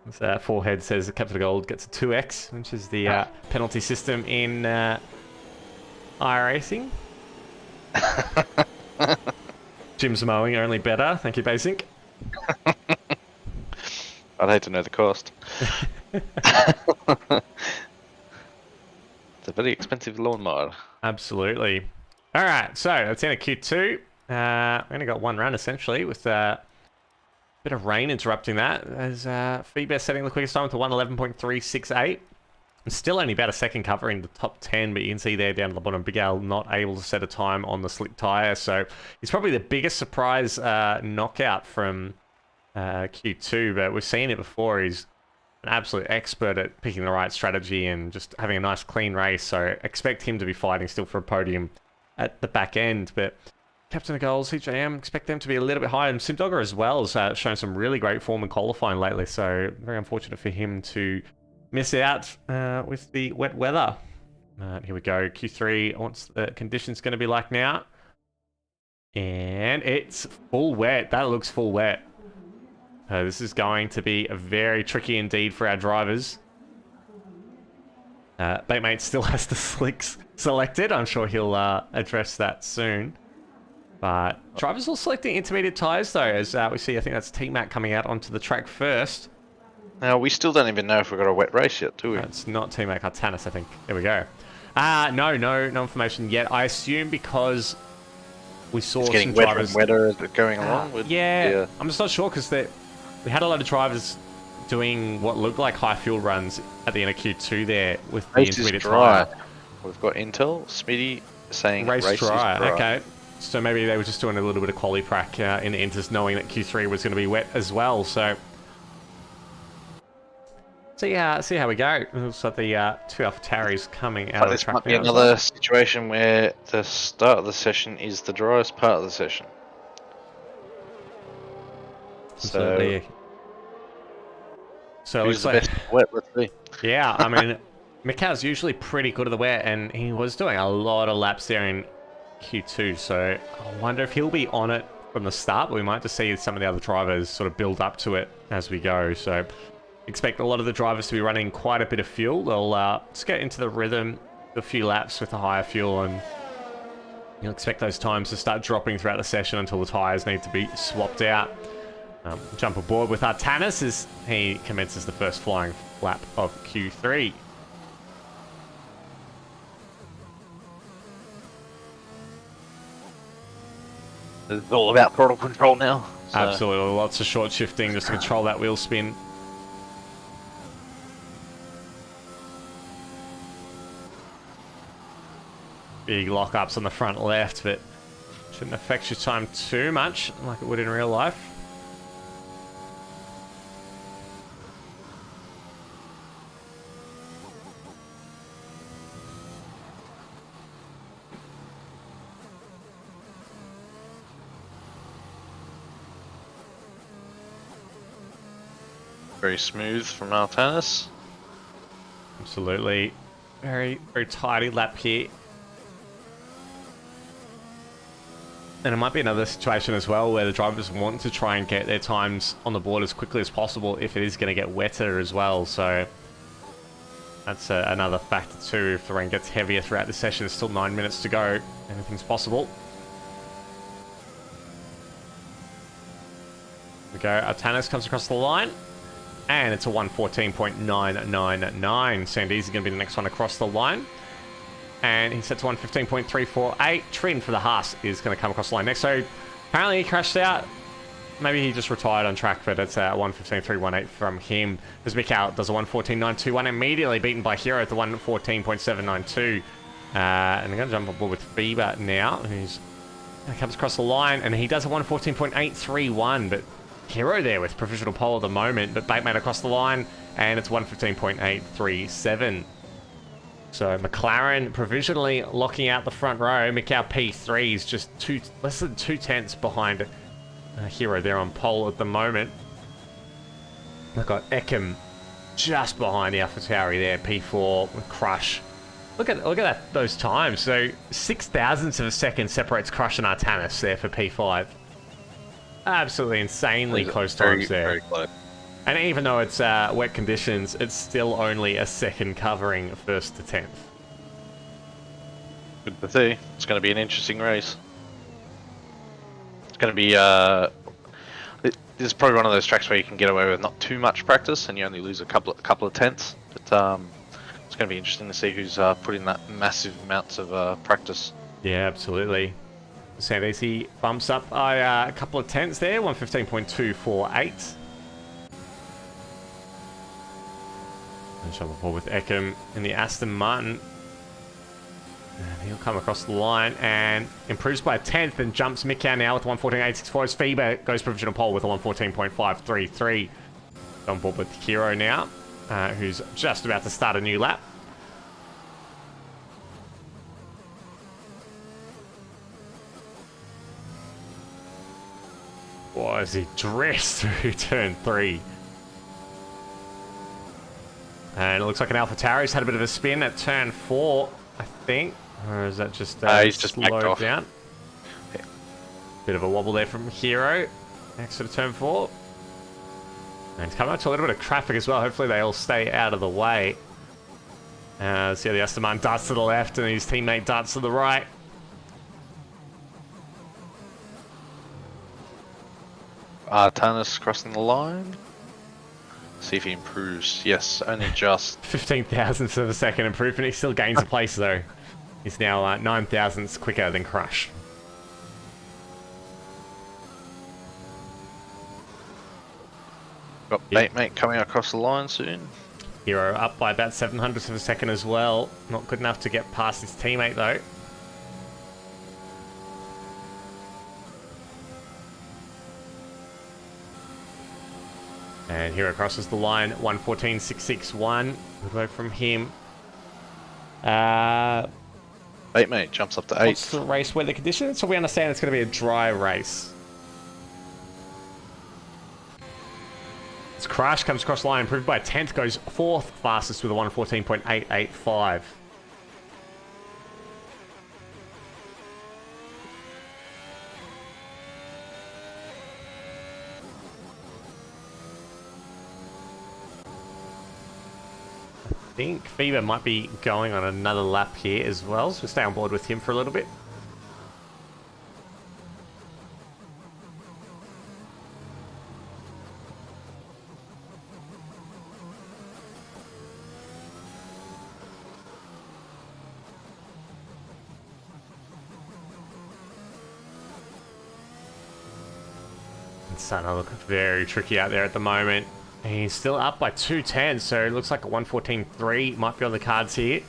This forehead says that Captain Gold gets a 2x, which is the penalty system in iRacing. Jim's mowing only better. Thank you, Basic. I'd hate to know the cost. It's a very expensive lawnmower. Absolutely. All right, so that's in a Q2. We only got one run essentially with bit of rain interrupting that, as Feebest setting the quickest time with a 1:11.368. Still only about a second covering the top 10, but you can see there down at the bottom, Big Al not able to set a time on the slick tyre, so he's probably the biggest surprise knockout from Q2, but we've seen it before. He's an absolute expert at picking the right strategy and just having a nice clean race, so expect him to be fighting still for a podium at the back end, but Captain of Goals, CJM, expect them to be a little bit higher. And Simdogger as well has shown some really great form in qualifying lately. So very unfortunate for him to miss out with the wet weather. Here we go. Q3, what's the conditions going to be like now? And it's full wet. That looks full wet. This is going to be very tricky indeed for our drivers. Batemate still has the slicks selected. I'm sure he'll address that soon. But drivers all selecting intermediate tyres though, as we see, I think that's T-Mac coming out onto the track first. Now, we still don't even know if we've got a wet race yet, do we? It's not T-Mac, Artanis, I think. There we go. No information yet. I assume because we saw it's getting some wetter drivers... and wetter as it's going along. With, yeah, I'm just not sure because we had a lot of drivers doing what looked like high fuel runs at the end of Q2 there with the intermediate tyre. We've got Intel, Smitty saying race dry. Is dry. Okay. So maybe they were just doing a little bit of quali prac in the Inters, knowing that Q3 was going to be wet as well. So see how we go. Looks like the two AlphaTauris coming out of the track might be now. another situation where the start of the session is the driest part of the session. Absolutely. So it who's looks the like best wet? Let's see. yeah. I mean, Mikau's usually pretty good at the wet, and he was doing a lot of laps there in Q2, so I wonder if he'll be on it from the start, but we might just see some of the other drivers sort of build up to it as we go. So expect a lot of the drivers to be running quite a bit of fuel. They'll just get into the rhythm, a few laps with the higher fuel, and you'll expect those times to start dropping throughout the session until the tyres need to be swapped out. Jump aboard with Artanis as he commences the first flying lap of Q3. It's all about throttle control now. So. Absolutely, lots of short shifting just to control that wheel spin. Big lock-ups on the front left, but shouldn't affect your time too much like it would in real life. Very smooth from Artanis. Absolutely. Very, very tidy lap here. And it might be another situation as well where the drivers want to try and get their times on the board as quickly as possible if it is going to get wetter as well. So that's another factor too. If the rain gets heavier throughout the session, there's still 9 minutes to go. Anything's possible. We go. Artanis comes across the line. And it's a 114.999. Sandeezy going to be the next one across the line. And he sets 115.348. Trin for the Haas is going to come across the line next. So apparently he crashed out. Maybe he just retired on track, but it's a 115.318 from him. As Mikau does a 114.921, immediately beaten by Hero at the 114.792. And they're going to jump on board with Fever now, who's comes across the line, and he does a 114.831, but Hero there with provisional pole at the moment, but Batemate across the line, and it's 115.837. So McLaren provisionally locking out the front row. Mikau P3 is just less than 2/10 behind Hero there on pole at the moment. We've got Ekim just behind the AlphaTauri there, P4 with Crush. Look at that, those times. So 0.006 of a second separates Crush and Artanis there for P5. Absolutely insanely close times there. Very close. And even though it's wet conditions, it's still only a second covering 1st to 10th. Good to see. It's going to be an interesting race. It's going to be... this is probably one of those tracks where you can get away with not too much practice and you only lose a couple of tenths. But it's going to be interesting to see who's putting that massive amounts of practice. Yeah, absolutely. Sandeezy bumps up a couple of tenths there, 115.248. And jump forward with Ekim in the Aston Martin. And he'll come across the line and improves by a tenth and jumps Mikau now with 114.864 as Fever goes provisional pole with a 114.533. On board with Hero now, who's just about to start a new lap. Whoa, as he drifts through turn 3. And it looks like an AlphaTauri's had a bit of a spin at turn 4, I think. Or is that just he's just slowed down? Yeah. Bit of a wobble there from Hero. Next to turn 4. And he's coming up to a little bit of traffic as well. Hopefully they all stay out of the way. See how the Aston Martin darts to the left and his teammate darts to the right. Artanis crossing the line. See if he improves. Yes, only just 15 thousandths of a second improvement. He still gains a place though. He's now 9 thousandths quicker than Crush. Got Batemate coming across the line soon. Hero up by about 700ths of a second as well. Not good enough to get past his teammate though. And Hero crosses the line, 114.661. Good work from him. Batemate jumps up to 8. What's the race weather conditions? So we understand it's going to be a dry race. As Crash comes across the line, improved by a tenth, goes 4th fastest with a 114.885. I think Fever might be going on another lap here as well, so we'll stay on board with him for a little bit. It's starting to look very tricky out there at the moment. He's still up by 2/10, so it looks like a 114.3 might be on the cards here.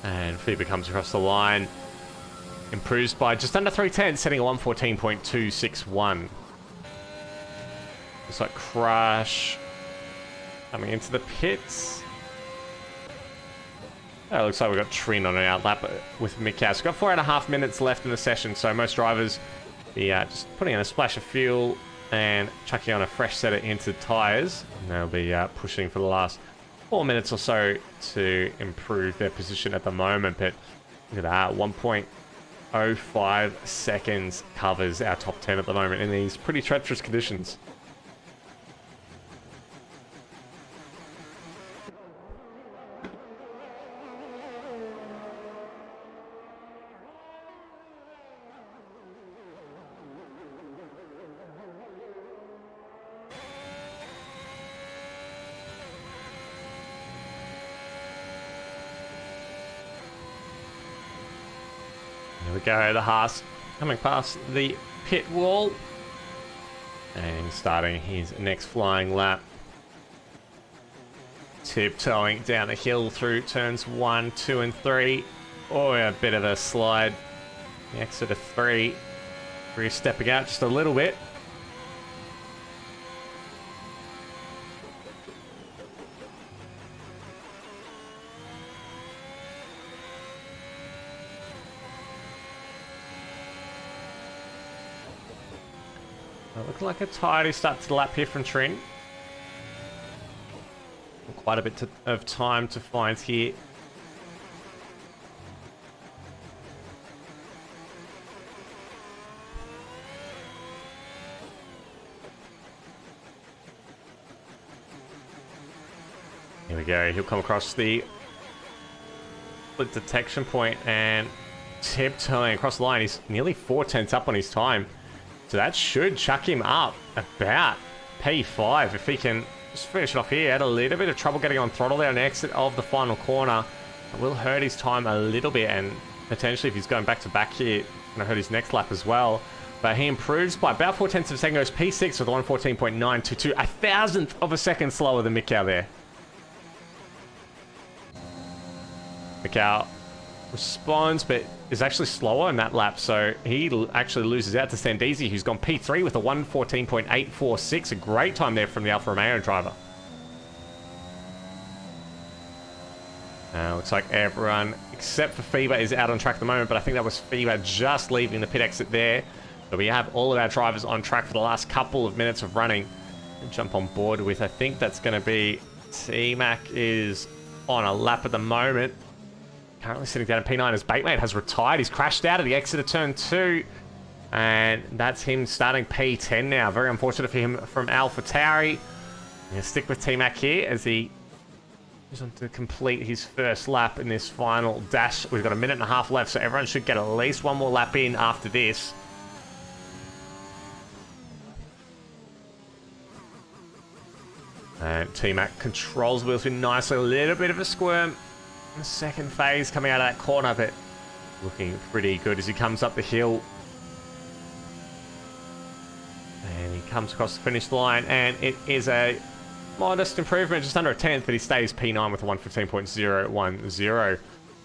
And Fever comes across the line. Improves by just under 3/10, setting a 114.261. Looks like Crash coming into the pits. Oh, it looks like we've got Trin on an outlap with Mikau. We've got 4.5 minutes left in the session, so most drivers be just putting in a splash of fuel and chucking on a fresh set of into tyres. And they'll be pushing for the last 4 minutes or so to improve their position at the moment. But look at that, 1.05 seconds covers our top 10 at the moment in these pretty treacherous conditions. we go, the Haas coming past the pit wall. And starting his next flying lap. Tiptoeing down the hill through turns 1, 2, and 3. Oh, a bit of a slide. The exit of 3. We're stepping out just a little bit. Looking like a tidy start to the lap here from Trin. Quite a bit of time to find here. Here we go. He'll come across the split detection point and tiptoeing across the line. He's nearly 4/10 up on his time. So that should chuck him up about P5 if he can just finish it off here. Had a little bit of trouble getting on throttle there on the exit of the final corner. It will hurt his time a little bit, and potentially if he's going back to back here, going to hurt his next lap as well. But he improves by about 4/10 of a second, goes P6 with a 114.922, a thousandth of a second slower than Mikau there. Mikau responds, but is actually slower in that lap, so he actually loses out to Sandeezy, who's gone P3 with a 114.846, a great time there from the Alfa Romeo driver. Looks like everyone except for FIBA is out on track at the moment, but I think that was FIBA just leaving the pit exit there. So we have all of our drivers on track for the last couple of minutes of running. And jump on board with, I think that's going to be T-Mac is on a lap at the moment. Currently sitting down at P9 as Batemate has retired. He's crashed out of the exit of turn 2. And that's him starting P10 now. Very unfortunate for him from AlphaTauri. Going to stick with T-Mac here as he goes on to complete his first lap in this final dash. We've got a minute and a half left, so everyone should get at least one more lap in after this. And T-Mac controls the wheel spin nicely. A little bit of a squirm. The second phase coming out of that corner, but looking pretty good as he comes up the hill. And he comes across the finish line, and it is a modest improvement, just under a 10th, but he stays P9 with a 115.010.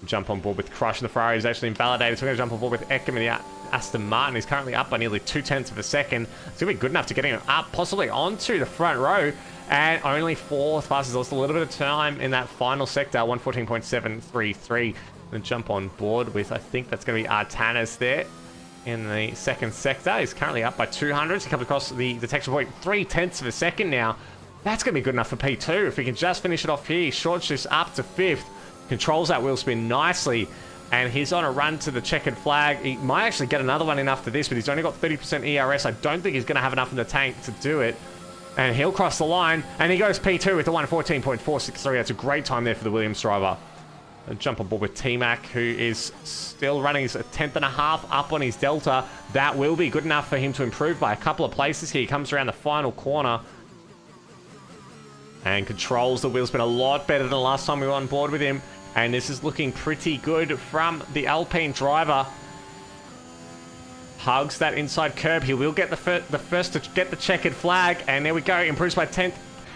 Jump on board with Crush, and the Ferrari is actually invalidated, so we're going to jump on board with Eckham in the Aston Martin. He's currently up by nearly 2/10 of a second. It's going to be good enough to get him up, possibly onto the front row. And only 4th passes, lost a little bit of time in that final sector, 114.733. And jump on board with, I think that's going to be Artanas there in the second sector. He's currently up by 200. He comes across the detection point 3/10 of a second now. That's going to be good enough for P2. If he can just finish it off here, short shifts up to 5th, controls that wheel spin nicely. And he's on a run to the checkered flag. He might actually get another one in after this, but he's only got 30% ERS. I don't think he's going to have enough in the tank to do it. And he'll cross the line, and he goes P2 with a 114.463. That's a great time there for the Williams driver. And jump on board with T-Mac, who is still running his 10th and a half up on his Delta. That will be good enough for him to improve by a couple of places here. He comes around the final corner and controls the wheel spin a lot better than the last time we were on board with him. And this is looking pretty good from the Alpine driver. Hugs that inside curb. He will get the first to get the checkered flag. And there we go. Improves by 10th.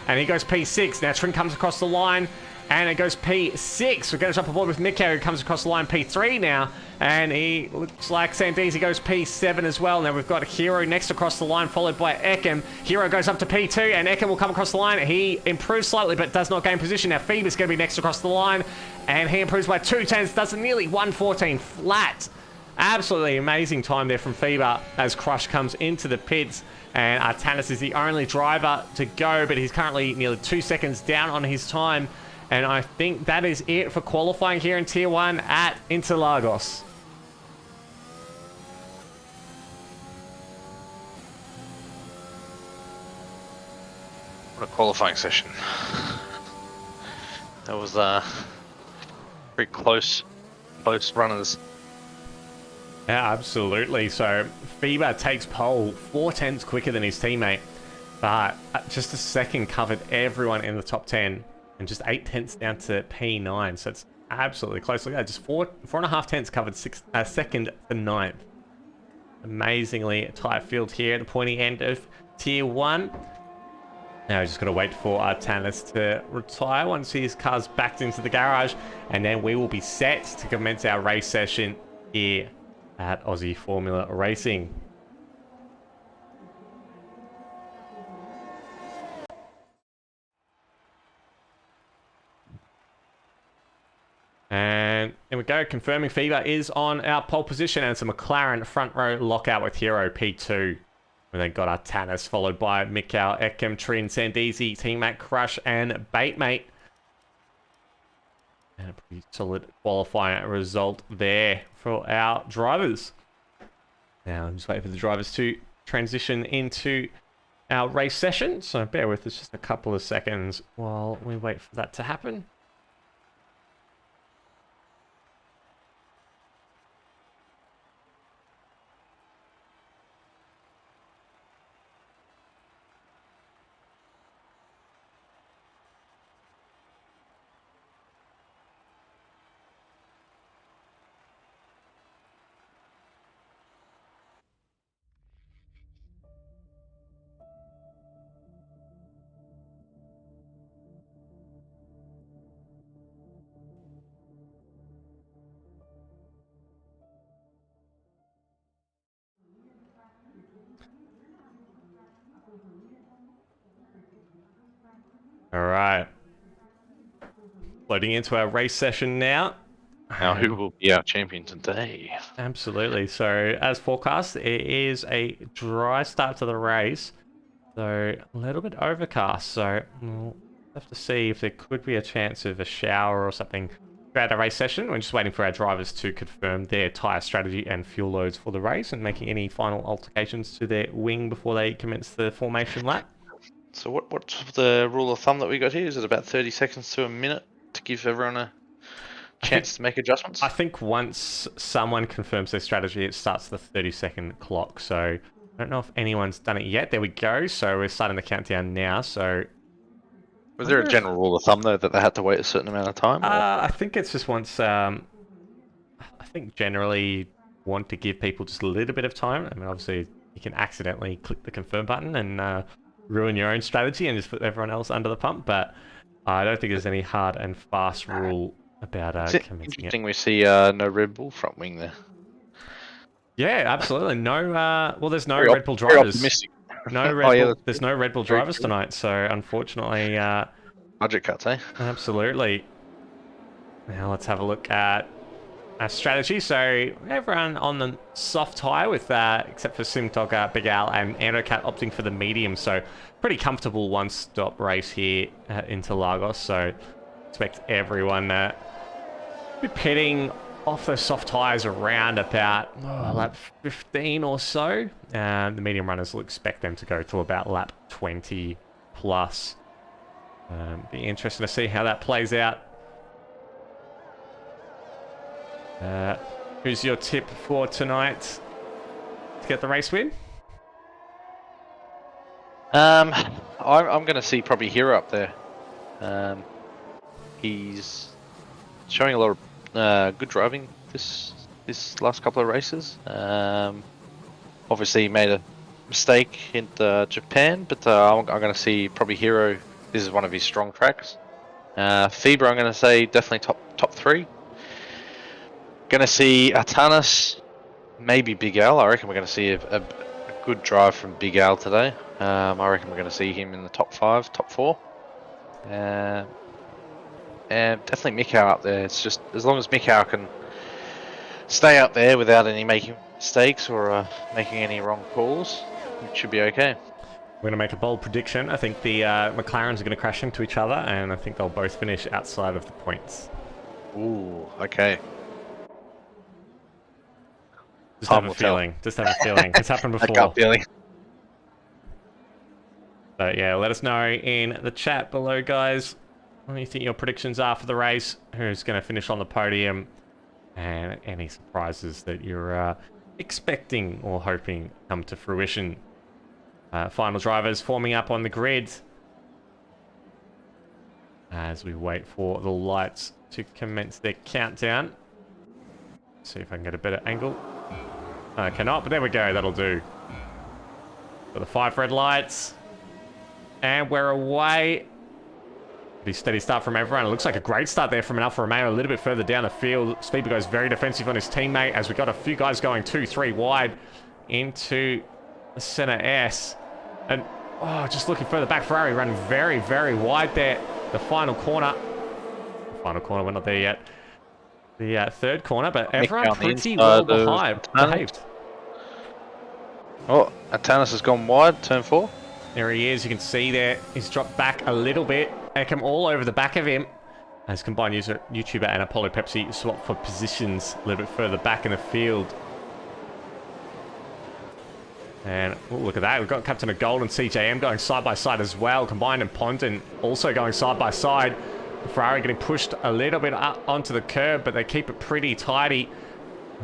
And he goes P6. Now Trin comes across the line. And it goes P6. We're going to jump aboard with Mikau, who comes across the line P3 now. And he looks like Sandeezy goes P7 as well. Now we've got Hero next across the line, followed by Eckham. Hero goes up to P2, and Eckham will come across the line. He improves slightly, but does not gain position. Now Phoebe's going to be next across the line. And he improves by 2/10, does nearly 114 flat. Absolutely amazing time there from FIBA as Crush comes into the pits. And Artanas is the only driver to go, but he's currently nearly 2 seconds down on his time. And I think that is it for qualifying here in Tier 1 at Interlagos. What a qualifying session. That was pretty close runners. Yeah, absolutely. So FIBA takes pole 4/10 quicker than his teammate, but just a second covered everyone in the top 10 and just 8/10 down to P9. So it's absolutely close. Look at that, just 4.5 tenths covered, second to ninth. Amazingly tight field here at the pointy end of Tier 1. Now we're just got to wait for our Tannis to retire once his car's backed into the garage, and then we will be set to commence our race session here at Aussie Formula Racing. And there we go, confirming Fever is on our pole position, and it's a McLaren front row lockout with Hero P2. We then got our Tannis, followed by Mikhail, Ekem, Trin, Sandeezy, T-Mac, Crush, and Baitmate. And a pretty solid qualifying result there for our drivers. Now, I'm just waiting for the drivers to transition into our race session. So bear with us just a couple of seconds while we wait for that to happen. All right. Loading into our race session now. Now, who will be our champion today? Absolutely. So, as forecast, it is a dry start to the race. So, a little bit overcast. So, we'll have to see if there could be a chance of a shower or something throughout the race session. We're just waiting for our drivers to confirm their tyre strategy and fuel loads for the race and making any final altercations to their wing before they commence the formation lap. So what's the rule of thumb that we got here? Is it about 30 seconds to a minute to give everyone a chance to make adjustments? I think once someone confirms their strategy, it starts the 30-second clock. So I don't know if anyone's done it yet. There we go. So we're starting the countdown now. So Was there a general rule of thumb though that they had to wait a certain amount of time? I think it's just once. I think generally want to give people just a little bit of time. I mean, obviously you can accidentally click the confirm button and ruin your own strategy and just put everyone else under the pump. But I don't think there's any hard and fast rule about commencing it. Interesting. We see no Red Bull front wing there. Yeah, absolutely. No. Well, there's no Very Red Bull drivers. Optimistic. No Red Bull. There's no Red Bull drivers tonight. So unfortunately, budget cuts, eh? Absolutely. Now let's have a look at our strategy. So everyone on the soft tyre with, except for Simtok, Big Al, and Endocat opting for the medium. So pretty comfortable one-stop race here at Interlagos. So expect everyone to be pitting off those soft tyres around about lap 15 or so. The medium runners will expect them to go to about lap 20 plus. Be interesting to see how that plays out. Who's your tip for tonight to get the race win? I'm going to see probably Hero up there. He's showing a lot of good driving this last couple of races. Obviously, he made a mistake in Japan, but I'm going to see probably Hero. This is one of his strong tracks. Fever, I'm going to say definitely top three. Going to see Atanas, maybe Big Al. I reckon we're going to see a good drive from Big Al today. I reckon we're going to see him in the top 5, top 4. And definitely Mikhail up there. It's just as long as Mikhail can stay up there without any making mistakes or making any wrong calls, it should be okay. We're going to make a bold prediction. I think the McLarens are going to crash into each other, and I think they'll both finish outside of the points. Ooh, okay. Just have a feeling. Just have a feeling. It's happened before. I got feeling. But yeah, let us know in the chat below, guys, what do you think your predictions are for the race? Who's going to finish on the podium? And any surprises that you're expecting or hoping come to fruition. Final drivers forming up on the grid. as we wait for the lights to commence their countdown. See if I can get a better angle. I cannot, but there we go. That'll do. Got the 5 red lights. And we're away. Pretty steady start from everyone. It looks like a great start there from an Alfa Romeo a little bit further down the field. Speedbird goes very defensive on his teammate as we got a few guys going 2-3 wide into the center S. And, oh, just looking further back, Ferrari running very, very wide there. The final corner. We're not there yet. The third corner, but everyone pretty well behaved. Oh, Atanas has gone wide, turn 4. There he is, you can see there. He's dropped back a little bit. Ekam all over the back of him. As combined YouTuber and Apollo Pepsi swap for positions a little bit further back in the field. And oh, look at that. We've got Captain of Gold and CJM going side by side as well. Combined and Ponton also going side by side. Ferrari getting pushed a little bit up onto the curb, but they keep it pretty tidy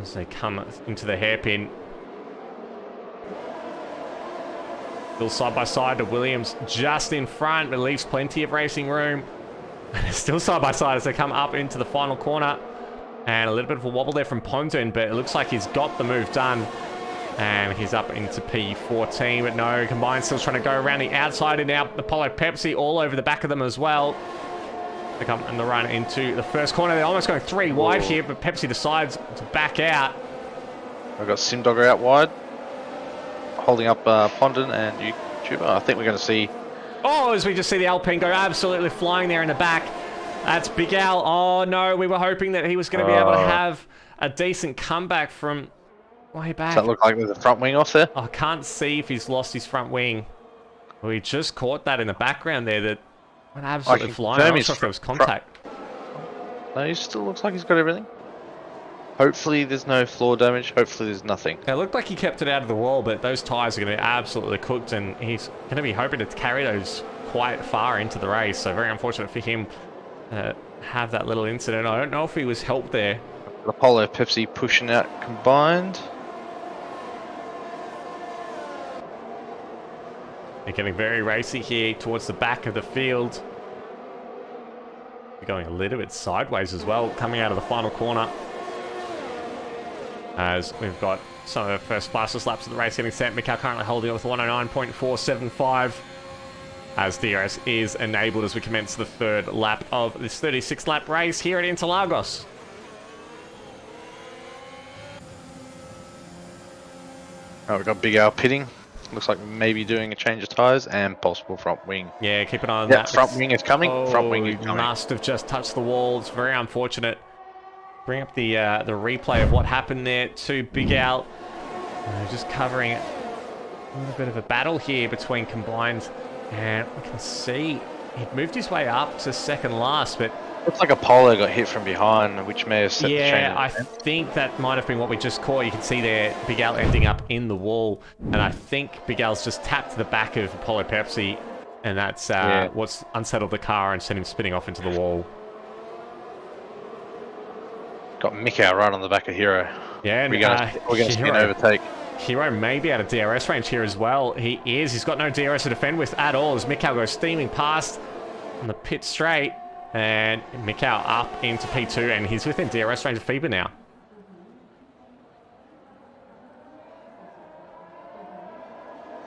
as they come into the hairpin. Still side by side to Williams just in front, but leaves plenty of racing room. Still side by side as they come up into the final corner. And a little bit of a wobble there from Ponton, but it looks like he's got the move done. And he's up into P14, but no, Combined still trying to go around the outside, and now Apollo Pepsi all over the back of them as well. They come and the run into the first corner. They're almost going 3 wide here, but Pepsi decides to back out. I've got Simdogger out wide, holding up Ponton and YouTuber. I think we're going to see... Oh, as we just see the Alpine go absolutely flying there in the back. That's Big Al. Oh, no, we were hoping that he was going to be able to have a decent comeback from way back. Does that look like there's a front wing off there? I can't see if he's lost his front wing. We just caught that in the background there. That went absolutely flying. I'm not sure if there was contact. No, he still looks like he's got everything. Hopefully there's no floor damage. Hopefully there's nothing. It looked like he kept it out of the wall, but those tyres are going to be absolutely cooked, and he's going to be hoping to carry those quite far into the race. So very unfortunate for him to have that little incident. I don't know if he was helped there. Apollo Pepsi pushing out Combined. They're getting very racy here towards the back of the field. They're going a little bit sideways as well, coming out of the final corner. As we've got some of the first fastest laps of the race getting set. Mikau currently holding on with 109.475. As DRS is enabled as we commence the third lap of this 36 lap race here at Interlagos. Oh, we've got Big Al pitting. Looks like maybe doing a change of tyres and possible front wing. Yeah, keep an eye on that. Front wing is coming. Oh, front wing is coming. Must have just touched the wall. It's very unfortunate. Bring up the replay of what happened there to Big Al. Just covering a little bit of a battle here between Combined, and we can see he'd moved his way up to second last, but looks like Apollo got hit from behind, which may have set the chain. Yeah, I think that might have been what we just caught. You can see there Big Al ending up in the wall, and I think Big Al's just tapped the back of Apollo Pepsi, and that's what's unsettled the car and sent him spinning off into the wall. Got Mikau right on the back of Hero. Yeah, and we're going to see an overtake. Hero may be out of DRS range here as well. He is. He's got no DRS to defend with at all as Mikau goes steaming past on the pit straight. And Mikau up into P2, and he's within DRS range of FIBA now.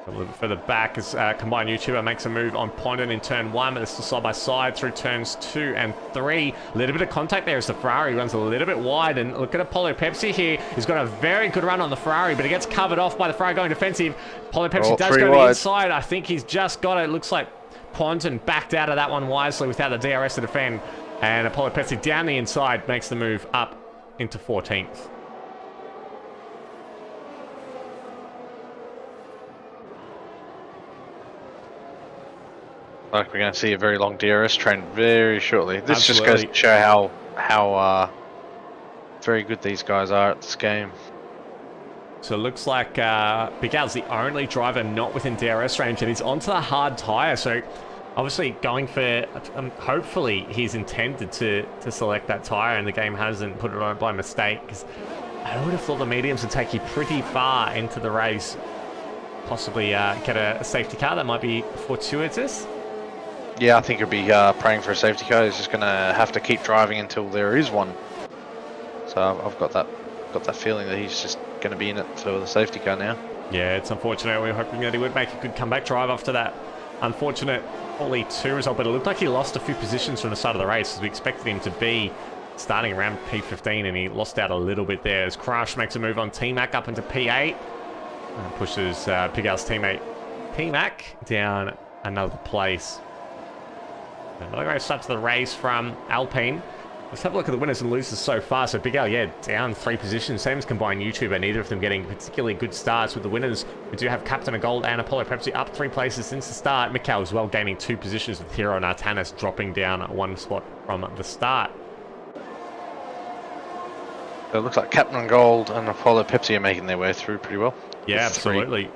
A little bit further back as Combined YouTuber makes a move on Ponton in turn 1, but they're still side by side through turns 2 and 3. A little bit of contact there as the Ferrari runs a little bit wide, and look at Apollo Pepsi here. He's got a very good run on the Ferrari, but it gets covered off by the Ferrari going defensive. Apollo Pepsi does go to the inside. I think he's just got it. It looks like Ponton backed out of that one wisely without the DRS to defend, and Apollo Pepsi down the inside makes the move up into 14th. Like we're going to see a very long DRS train very shortly. This just goes to show how very good these guys are at this game. So it looks like Big Al's the only driver not within DRS range, and he's onto the hard tyre. So obviously going for, hopefully he's intended to select that tyre, and the game hasn't put it on by mistake. Because I would have thought the mediums would take you pretty far into the race. Possibly get a safety car that might be fortuitous. Yeah, I think he'll be praying for a safety car. He's just going to have to keep driving until there is one. So I've got that feeling that he's just going to be in it for the safety car now. Yeah, it's unfortunate. We were hoping that he would make a good comeback drive after that unfortunate Poly 2 result, but it looked like he lost a few positions from the start of the race, as we expected him to be starting around P15, and he lost out a little bit there as Crash makes a move on T-Mac up into P8 and pushes Big Al's teammate T-Mac down another place. Another great start to the race from Alpine. Let's have a look at the winners and losers so far. So Big Al, yeah, down 3 positions. Same as combined YouTuber, neither of them getting particularly good starts. With the winners, we do have Captain of Gold and Apollo Pepsi up 3 places since the start. Mikau as well gaining 2 positions, with Hero and Artanis dropping down 1 spot from the start. So it looks like Captain of Gold and Apollo Pepsi are making their way through pretty well. Yeah, absolutely.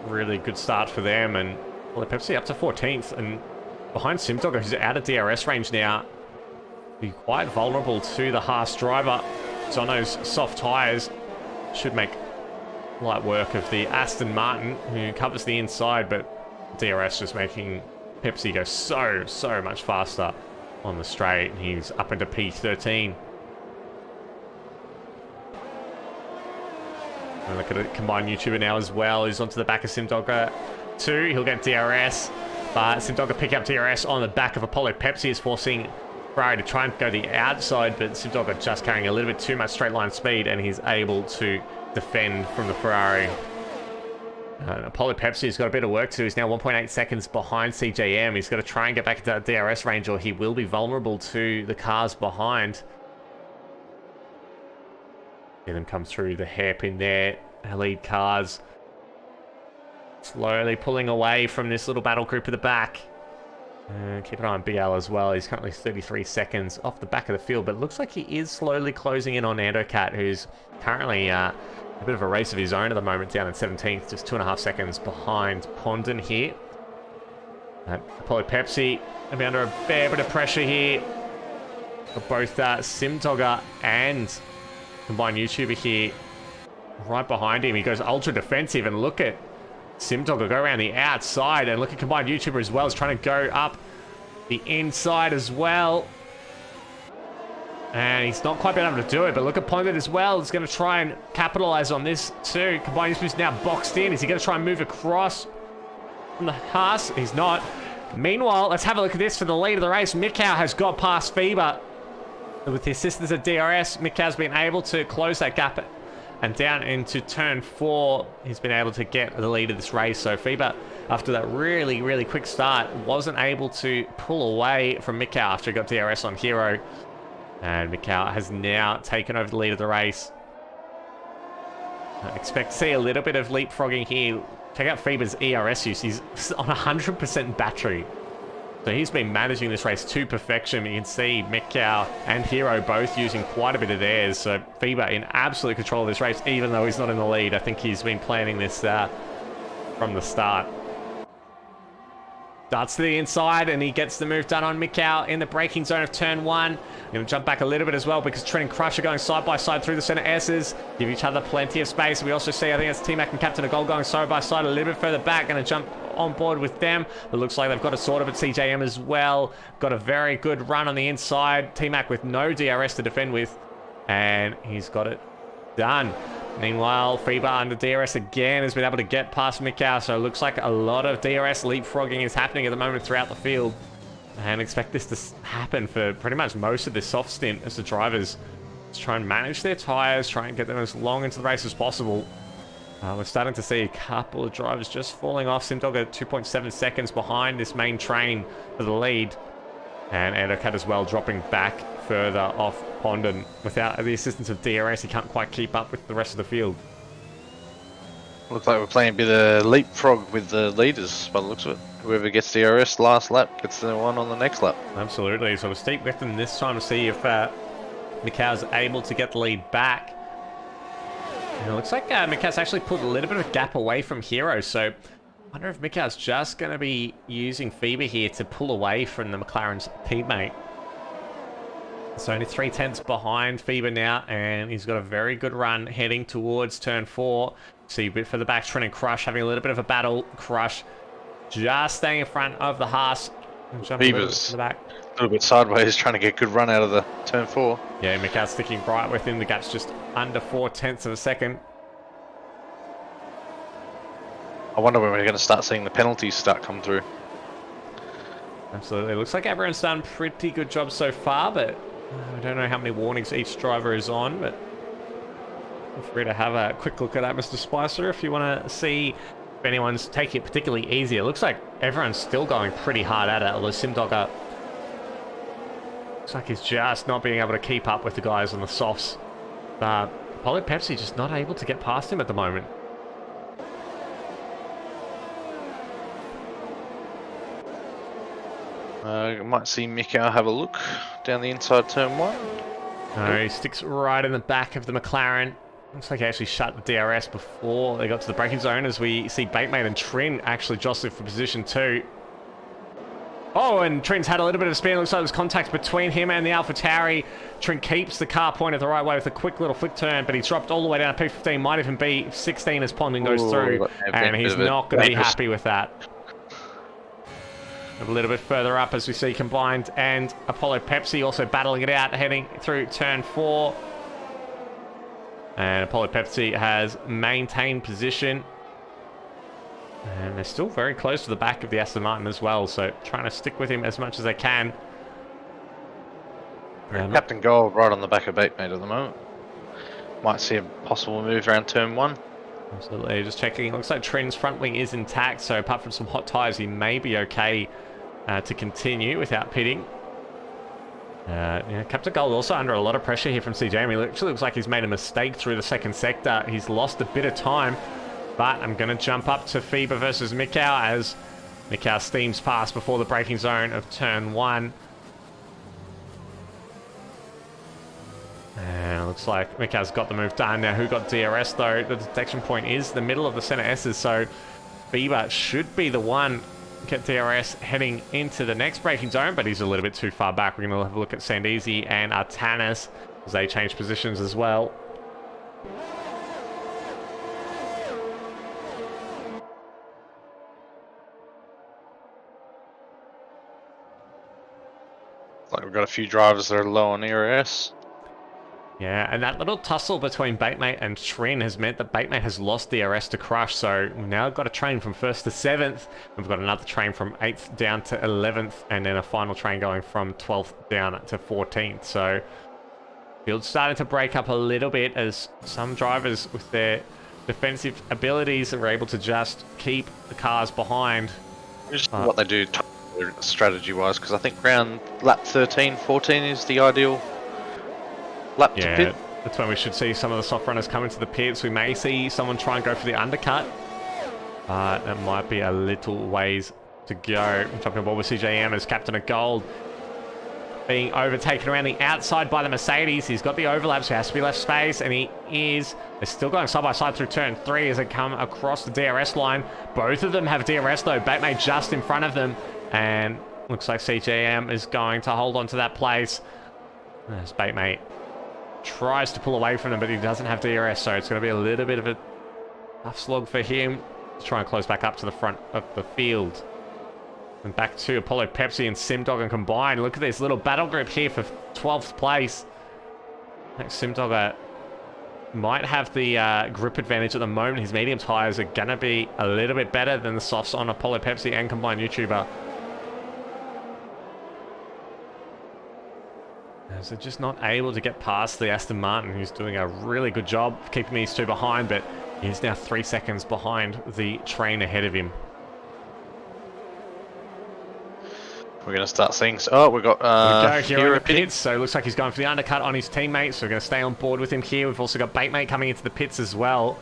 Really good start for them. And Apollo Pepsi up to 14th. And behind Simdogger, who's out of DRS range now, be quite vulnerable to the Haas driver. Zono's soft tyres should make light work of the Aston Martin, who covers the inside, but DRS just making Pepsi go so much faster on the straight. He's up into P13. And look at it, combined YouTuber now as well. He's onto the back of Simdogger 2. He'll get DRS, but Simdogger pick up DRS on the back of Apollo Pepsi, is forcing Ferrari to try and go the outside, but Simdogger just carrying a little bit too much straight line speed, and he's able to defend from the Ferrari. Apollo Pepsi's got a bit of work to do. He's now 1.8 seconds behind CJM. He's got to try and get back into that DRS range, or he will be vulnerable to the cars behind. See them come through the hairpin there. Our lead cars slowly pulling away from this little battle group at the back. Keep an eye on Big Al as well. He's currently 33 seconds off the back of the field, but it looks like he is slowly closing in on Andocat, who's currently a bit of a race of his own at the moment, down in 17th, just 2.5 seconds behind Pondon here. Apollo Pepsi will be under a fair bit of pressure here for both Simdogger and combined YouTuber here. Right behind him, he goes ultra defensive, and look at Simdogger go around the outside, and look at combined YouTuber as well. He's trying to go up the inside as well. And he's not quite been able to do it, but look at Pondit as well. He's going to try and capitalize on this too. Combined YouTuber is now boxed in. Is he going to try and move across from the Haas? He's not. Meanwhile, let's have a look at this for the lead of the race. Mikau has got past FIBA. With the assistance of DRS, Mikau's been able to close that gap. And down into turn 4, he's been able to get the lead of this race. So FIBA, after that really quick start, wasn't able to pull away from Mikau after he got DRS on Hero. And Mikau has now taken over the lead of the race. I expect to see a little bit of leapfrogging here. Check out FIBA's ERS use. He's on 100% battery. So he's been managing this race to perfection. You can see Mikau and Hero both using quite a bit of theirs. So FIBA in absolute control of this race, even though he's not in the lead. I think he's been planning this from the start. Darts to the inside, and he gets the move done on Mikau in the braking zone of turn 1. I'm going to jump back a little bit as well, because Trent and Crush are going side by side through the center S's. Give each other plenty of space. We also see, I think it's T-Mac and Captain of Gold going side by side a little bit further back. Going to jump on board with them. It looks like they've got a sort of at CJM as well. Got a very good run on the inside. T-Mac with no DRS to defend with, and he's got it done. Meanwhile, FIBA under DRS again has been able to get past Mikau, so it looks like a lot of DRS leapfrogging is happening at the moment throughout the field. And expect this to happen for pretty much most of this soft stint as the drivers just try and manage their tyres, try and get them as long into the race as possible. We're starting to see a couple of drivers just falling off. Simdogger 2.7 seconds behind this main train for the lead. And Endocat as well dropping back further off Pondon. Without the assistance of DRS, he can't quite keep up with the rest of the field. Looks like we're playing a bit of leapfrog with the leaders by the looks of it. Whoever gets DRS last lap gets the one on the next lap. Absolutely. So we'll steep with them this time to see if Mikau's able to get the lead back. And it looks like Mikau's actually put a little bit of a gap away from Hero, so I wonder if Mikau's just going to be using FIBA here to pull away from the McLaren's teammate. It's only 3/10 behind FIBA now, and he's got a very good run heading towards turn 4. See a bit further back, Trent and Crush having a little bit of a battle. Crush just staying in front of the Haas. Jump a little bit Beavers to the back. a little bit sideways, trying to get good run out of the turn 4. Yeah, Mikhail's sticking right within the gaps, just under 0.4 of a second. I wonder when we're going to start seeing the penalties start come through. Absolutely. Looks like everyone's done pretty good job so far, but I don't know how many warnings each driver is on, but feel free to have a quick look at that, Mr. Spicer, if you want to see if anyone's taking it particularly easy. It looks like everyone's still going pretty hard at it, although Simdogger looks like he's just not being able to keep up with the guys on the softs. Apollo Pepsi just not able to get past him at the moment. I might see Mikau have a look down the inside turn 1. No, he sticks right in the back of the McLaren. Looks like he actually shut the DRS before they got to the braking zone, as we see Batemate and Trin actually jostling for position 2. Oh, and Trin's had a little bit of spin. Looks like there's contact between him and the AlphaTauri. Trin keeps the car pointed the right way with a quick little flick turn, but he's dropped all the way down to P15. Might even be 16 as Ponding goes through, and he's not going to be happy with that. A little bit further up as we see Combined and Apollo Pepsi also battling it out, heading through turn 4. And Apollo Pepsi has maintained position. And they're still very close to the back of the Aston Martin as well, so trying to stick with him as much as they can. Captain Gold right on the back of Batemate at the moment. Might see a possible move around turn 1. Absolutely, just checking. Looks like Trin's front wing is intact, so apart from some hot tyres, he may be okay to continue without pitting. Yeah, Captain Gold also under a lot of pressure here from CJ. He actually looks like he's made a mistake through the second sector. He's lost a bit of time, but I'm going to jump up to FIBA versus Mikau as Mikau steams past before the braking zone of turn 1. And it looks like Mikau's got the move done. Now, who got DRS though? The detection point is the middle of the center S's, so FIBA should be the one get DRS heading into the next braking zone, but he's a little bit too far back. We're going to have a look at Sandeezy and Artanis as they change positions as well. Like we've got a few drivers that are low on ERS. Yeah, and that little tussle between Batemate and Trin has meant that Batemate has lost DRS to Crush, so we've now got a train from 1st to 7th. We've got another train from 8th down to 11th, and then a final train going from 12th down to 14th. So, field's starting to break up a little bit as some drivers with their defensive abilities are able to just keep the cars behind. Just what they do strategy-wise, because I think around lap 13, 14 is the ideal lap to pit. That's when we should see some of the soft runners come into the pits. We may see someone try and go for the undercut. That might be a little ways to go. I'm talking about with CJM as Captain of Gold being overtaken around the outside by the Mercedes. He's got the overlap, so he has to be left space, and he is. They're still going side by side through turn 3 as they come across the DRS line. Both of them have DRS though. Batemate just in front of them, and looks like CJM is going to hold on to that place as Batemate tries to pull away from them, but he doesn't have DRS, so it's going to be a little bit of a tough slog for him to try and close back up to the front of the field. And back to Apollo Pepsi and Simdog and Combined. Look at this little battle group here for 12th place. Simdog might have the grip advantage at the moment. His medium tyres are going to be a little bit better than the softs on Apollo Pepsi and Combined YouTuber. So they're just not able to get past the Aston Martin, who's doing a really good job of keeping these two behind, but he's now 3 seconds behind the train ahead of him. We're going to start seeing... Oh, we've got Hero pits, so it looks like he's going for the undercut on his teammate, so we're going to stay on board with him here. We've also got Batemate coming into the pits as well.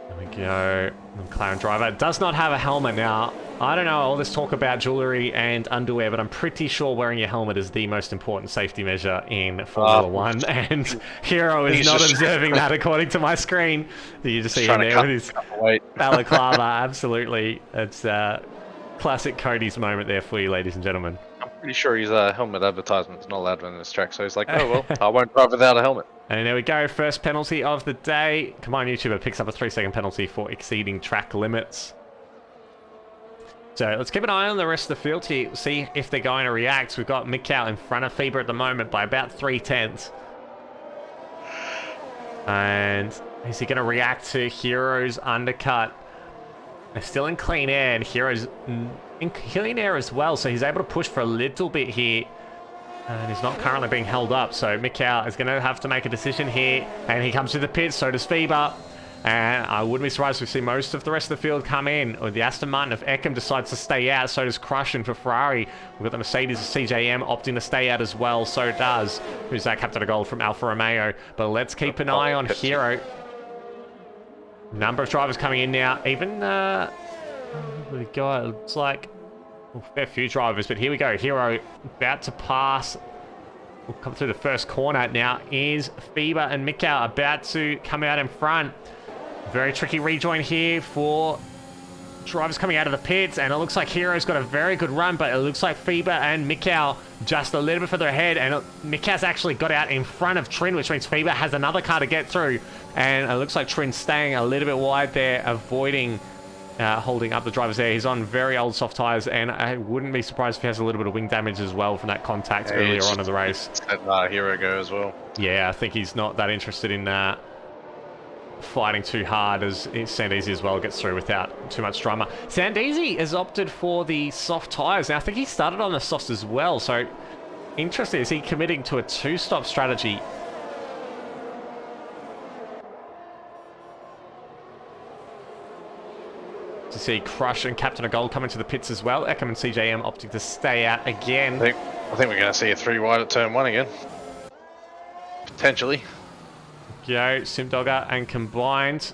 There we go. The McLaren driver does not have a helmet now. I don't know all this talk about jewellery and underwear, but I'm pretty sure wearing your helmet is the most important safety measure in Formula 1, and Hero is not observing that according to my screen. You just see him there with his balaclava. Absolutely. It's classic Cody's moment there for you, ladies and gentlemen. I'm pretty sure his helmet advertisement is not allowed on this track, so he's like, oh well, I won't drive without a helmet. And there we go, first penalty of the day. Come on, YouTuber picks up a 3-second penalty for exceeding track limits. So let's keep an eye on the rest of the field here, see if they're going to react. We've got Mikau in front of Fieber at the moment by about 3/10. And is he going to react to Hero's undercut? They're still in clean air, and Hero's in clean air as well, so he's able to push for a little bit here. And he's not currently being held up, so Mikau is going to have to make a decision here. And he comes to the pit, so does Fieber. And I wouldn't be surprised if we see most of the rest of the field come in. Or the Aston Martin, if Eckham decides to stay out, so does Crush. And for Ferrari, we've got the Mercedes CJM opting to stay out as well, so does. Who's that captain of gold from Alfa Romeo? But let's keep an eye on Hero. Number of drivers coming in now. Even, we got, it looks like, well, a fair few drivers, but here we go. Hero about to pass. We'll come through the first corner. Now is Fieber and Mikau about to come out in front. Very tricky rejoin here for drivers coming out of the pits, and it looks like Hero's got a very good run, but it looks like Fieber and Mikau just a little bit further ahead, and Mikau's actually got out in front of Trin, which means Fieber has another car to get through, and it looks like Trin's staying a little bit wide there, avoiding holding up the drivers there. He's on very old soft tyres, and I wouldn't be surprised if he has a little bit of wing damage as well from that contact earlier on in the race. Let Hero go as well. Yeah, I think he's not that interested in fighting too hard as Sandeezy as well gets through without too much drama. Sandeezy has opted for the soft tyres. Now, I think he started on the softs as well, so interesting. Is he committing to a two-stop strategy? To see Crush and Captain of Gold coming to the pits as well. Eckham and CJM opting to stay out again. I think we're going to see a 3 wide at turn 1 again. Potentially. Go, Simdogger and combined.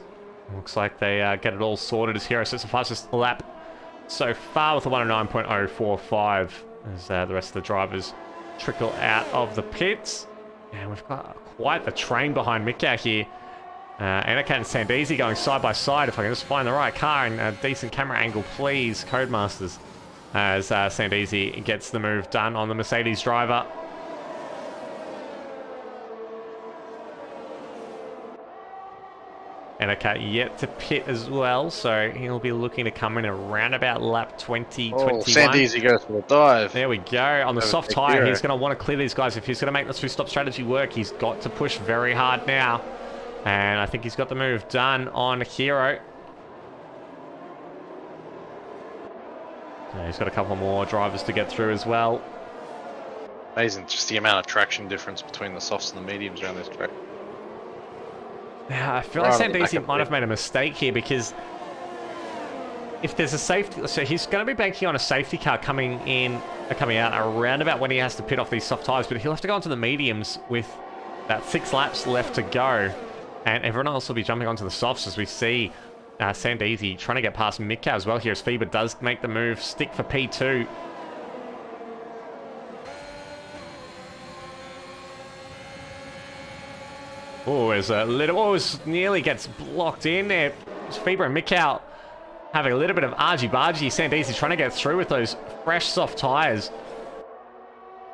Looks like they get it all sorted as Hero sets the fastest lap so far with a 109.045 as the rest of the drivers trickle out of the pits. And we've got quite the train behind Mikau here. Anakat and Sandeezy going side by side. If I can just find the right car and a decent camera angle, please, Codemasters. As Sandeezy gets the move done on the Mercedes driver. Anakat yet to pit as well, so he'll be looking to come in around about lap 20, 21. Sandeezy goes for the dive. There we go. On the soft tyre, he's going to want to clear these guys. If he's going to make the two-stop strategy work, he's got to push very hard now. And I think he's got the move done on Hero. Yeah, he's got a couple more drivers to get through as well. Amazing, just the amount of traction difference between the softs and the mediums around this track. Yeah, I feel like Sandeezy might have made a mistake here because if there's a safety, so he's going to be banking on a safety car coming out around about when he has to pit off these soft tyres, but he'll have to go onto the mediums with about 6 laps left to go. And everyone else will be jumping onto the softs as we see Sandeezy trying to get past Mikau as well here as Fieber does make the move, stick for P2. Oh, there's a little, nearly gets blocked in there. Fieber and Mikau having a little bit of argy-bargy. Sandeezy trying to get through with those fresh soft tyres.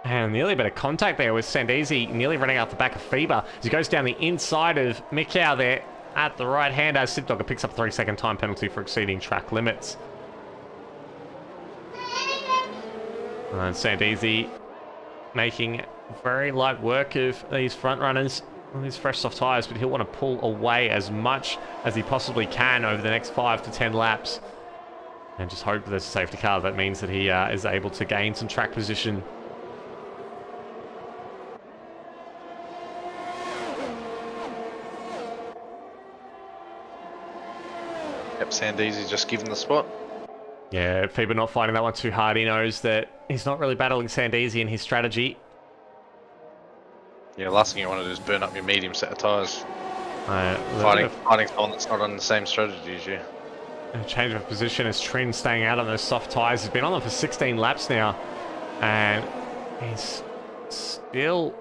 And nearly a bit of contact there with Sandeezy nearly running out the back of Fieber as he goes down the inside of Mikau there at the right hand as Simdogger picks up a 3-second time penalty for exceeding track limits. And Sandeezy making very light work of these front runners on these fresh soft tyres, but he'll want to pull away as much as he possibly can over the next 5 to 10 laps. And just hope there's a safety car. That means that he is able to gain some track position. Yep, Sandeezy's just given the spot. Yeah, Fieber not fighting that one too hard. He knows that he's not really battling Sandeezy in his strategy. Yeah, last thing you want to do is burn up your medium set of tyres. Fighting someone that's not on the same strategy as you. A change of position as Trin staying out on those soft tyres. He's been on them for 16 laps now. And he's still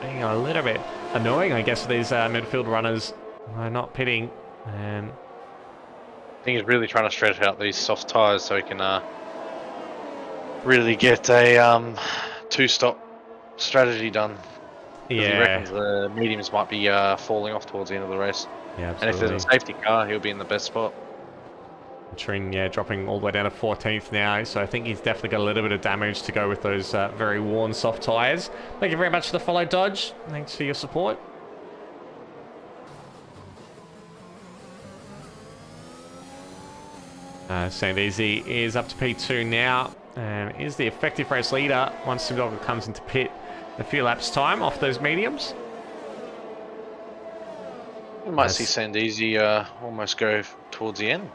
being a little bit annoying, I guess, for these midfield runners. Not pitting. And I think he's really trying to stretch out these soft tyres so he can really get a two-stop strategy done. Yeah. He reckons the mediums might be falling off towards the end of the race. Yeah, absolutely. And if there's a safety car, he'll be in the best spot. Trin, yeah, dropping all the way down to 14th now, so I think he's definitely got a little bit of damage to go with those very worn soft tyres. Thank you very much for the follow, Dodge. Thanks for your support. Sandeezy is up to P2 now, and is the effective race leader once Simdogger comes into pit a few laps time off those mediums. We might see Sandeezy almost go towards the end.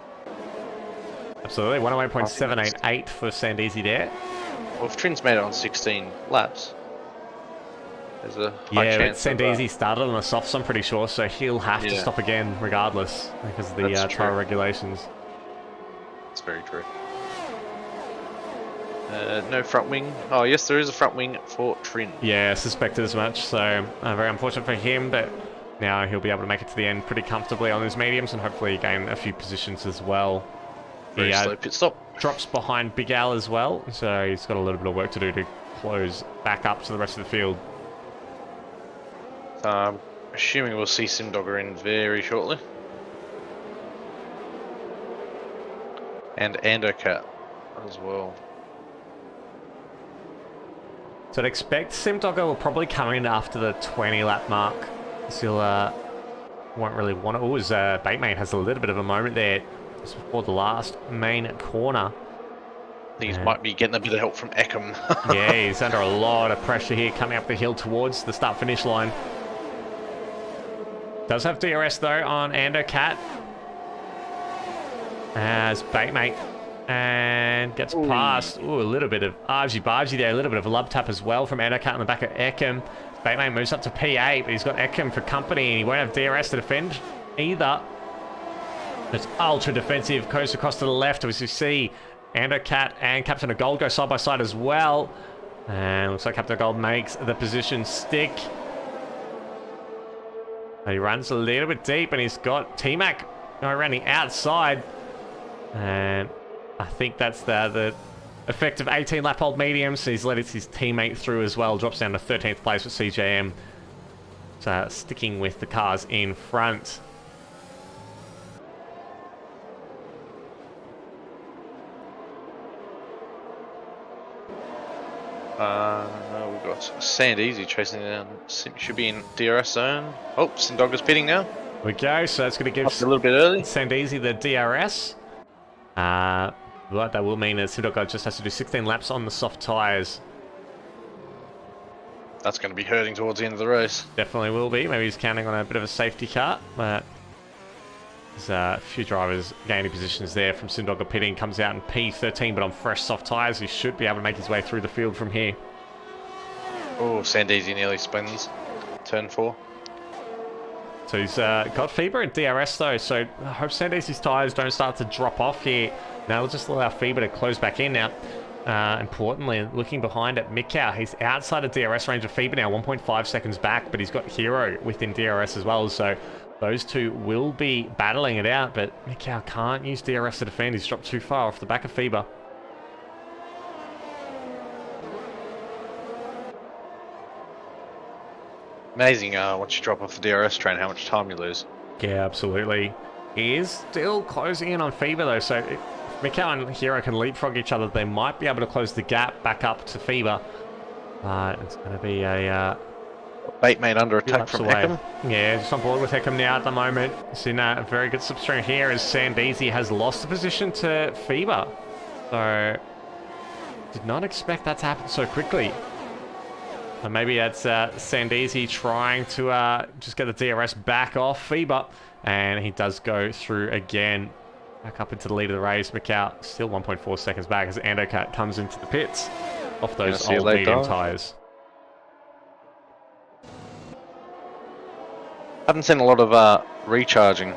Absolutely, 108.788 for Sandeezy there. Well, if Trin's made it on 16 laps, there's a high chance. Yeah, Sandeezy started on the softs, I'm pretty sure, so he'll have to stop again regardless because of the tyre regulations. That's very true. No front wing. Oh, yes, there is a front wing for Trin. Yeah, suspected as much, so very unfortunate for him, but now he'll be able to make it to the end pretty comfortably on his mediums and hopefully gain a few positions as well. Very slow pit stop. Drops behind Big Al as well, so he's got a little bit of work to do to close back up to the rest of the field. Assuming we'll see Simdogger in very shortly. And Andocat as well. So I'd expect Simdogger will probably come in after the 20 lap mark. He'll won't really want to. Oh, his Batemate has a little bit of a moment there just before the last main corner. These might be getting a bit of help from Eckham. Yeah, he's under a lot of pressure here coming up the hill towards the start-finish line. Does have DRS though on Andocat. As Batemate and gets past. Ooh, a little bit of argy-bargy there, a little bit of a lub tap as well from Andocat on the back of Eckham. Batemate moves up to P8, but he's got Eckham for company and he won't have DRS to defend either. It's ultra defensive, goes across to the left as you see Andocat and Captain of Gold go side by side as well. And looks like Captain of Gold makes the position stick. And he runs a little bit deep and he's got T-Mac going around the outside. And I think that's the effective 18 lap hold medium, so he's let his teammate through as well. Drops down to 13th place with CJM. So sticking with the cars in front. We've got Sandeezy chasing down. Should be in DRS zone. Oh, Simdogger's pitting now. Here we go, so that's going to give a little bit early. Sandeezy the DRS. But that will mean that Simdogger just has to do 16 laps on the soft tyres. That's going to be hurting towards the end of the race. Definitely will be. Maybe he's counting on a bit of a safety car, but there's a few drivers gaining positions there from Simdogger pitting. Comes out in P13, but on fresh soft tyres, he should be able to make his way through the field from here. Oh, Sandeezy nearly spins. Turn 4. So he's got FIBA and DRS though, so I hope Sandeezy's tyres don't start to drop off here. Now we'll just allow FIBA to close back in now. Importantly, looking behind at Mikau, he's outside of DRS range of FIBA now, 1.5 seconds back, but he's got Hero within DRS as well, so those two will be battling it out, but Mikau can't use DRS to defend. He's dropped too far off the back of FIBA. Amazing once you drop off the DRS train, how much time you lose. Yeah, absolutely. He is still closing in on FIBA though, so if Mikau and Hero can leapfrog each other, they might be able to close the gap back up to FIBA. It's going to be a... Batemate under attack from Eckham. Yeah, just on board with Eckham now at the moment. Seeing a very good slipstream here as Sandeezy has lost the position to FIBA. So, did not expect that to happen so quickly. And maybe that's Sandeezy trying to just get the DRS back off FIBA. And he does go through again. Back up into the lead of the race. Mikau still 1.4 seconds back as Andocat comes into the pits off those old medium tyres. Haven't seen a lot of recharging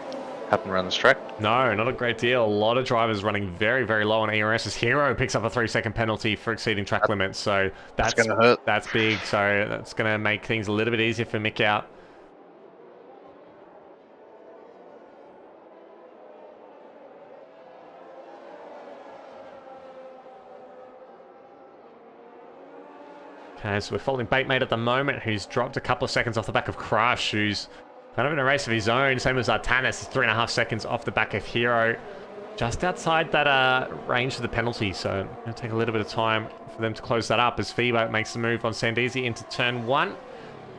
happen around this track. No, not a great deal. A lot of drivers running very, very low on ERS as Hero picks up a 3-second penalty for exceeding track limits. So that's going to hurt. That's big. So that's going to make things a little bit easier for Mikau. Okay, so we're following Batemate at the moment, who's dropped a couple of seconds off the back of Crush, who's kind of in a race of his own, same as Artanis, 3.5 seconds off the back of Hero. just outside that range of the penalty, so it's going to take a little bit of time for them to close that up as FIBA makes the move on Sandisi into turn 1.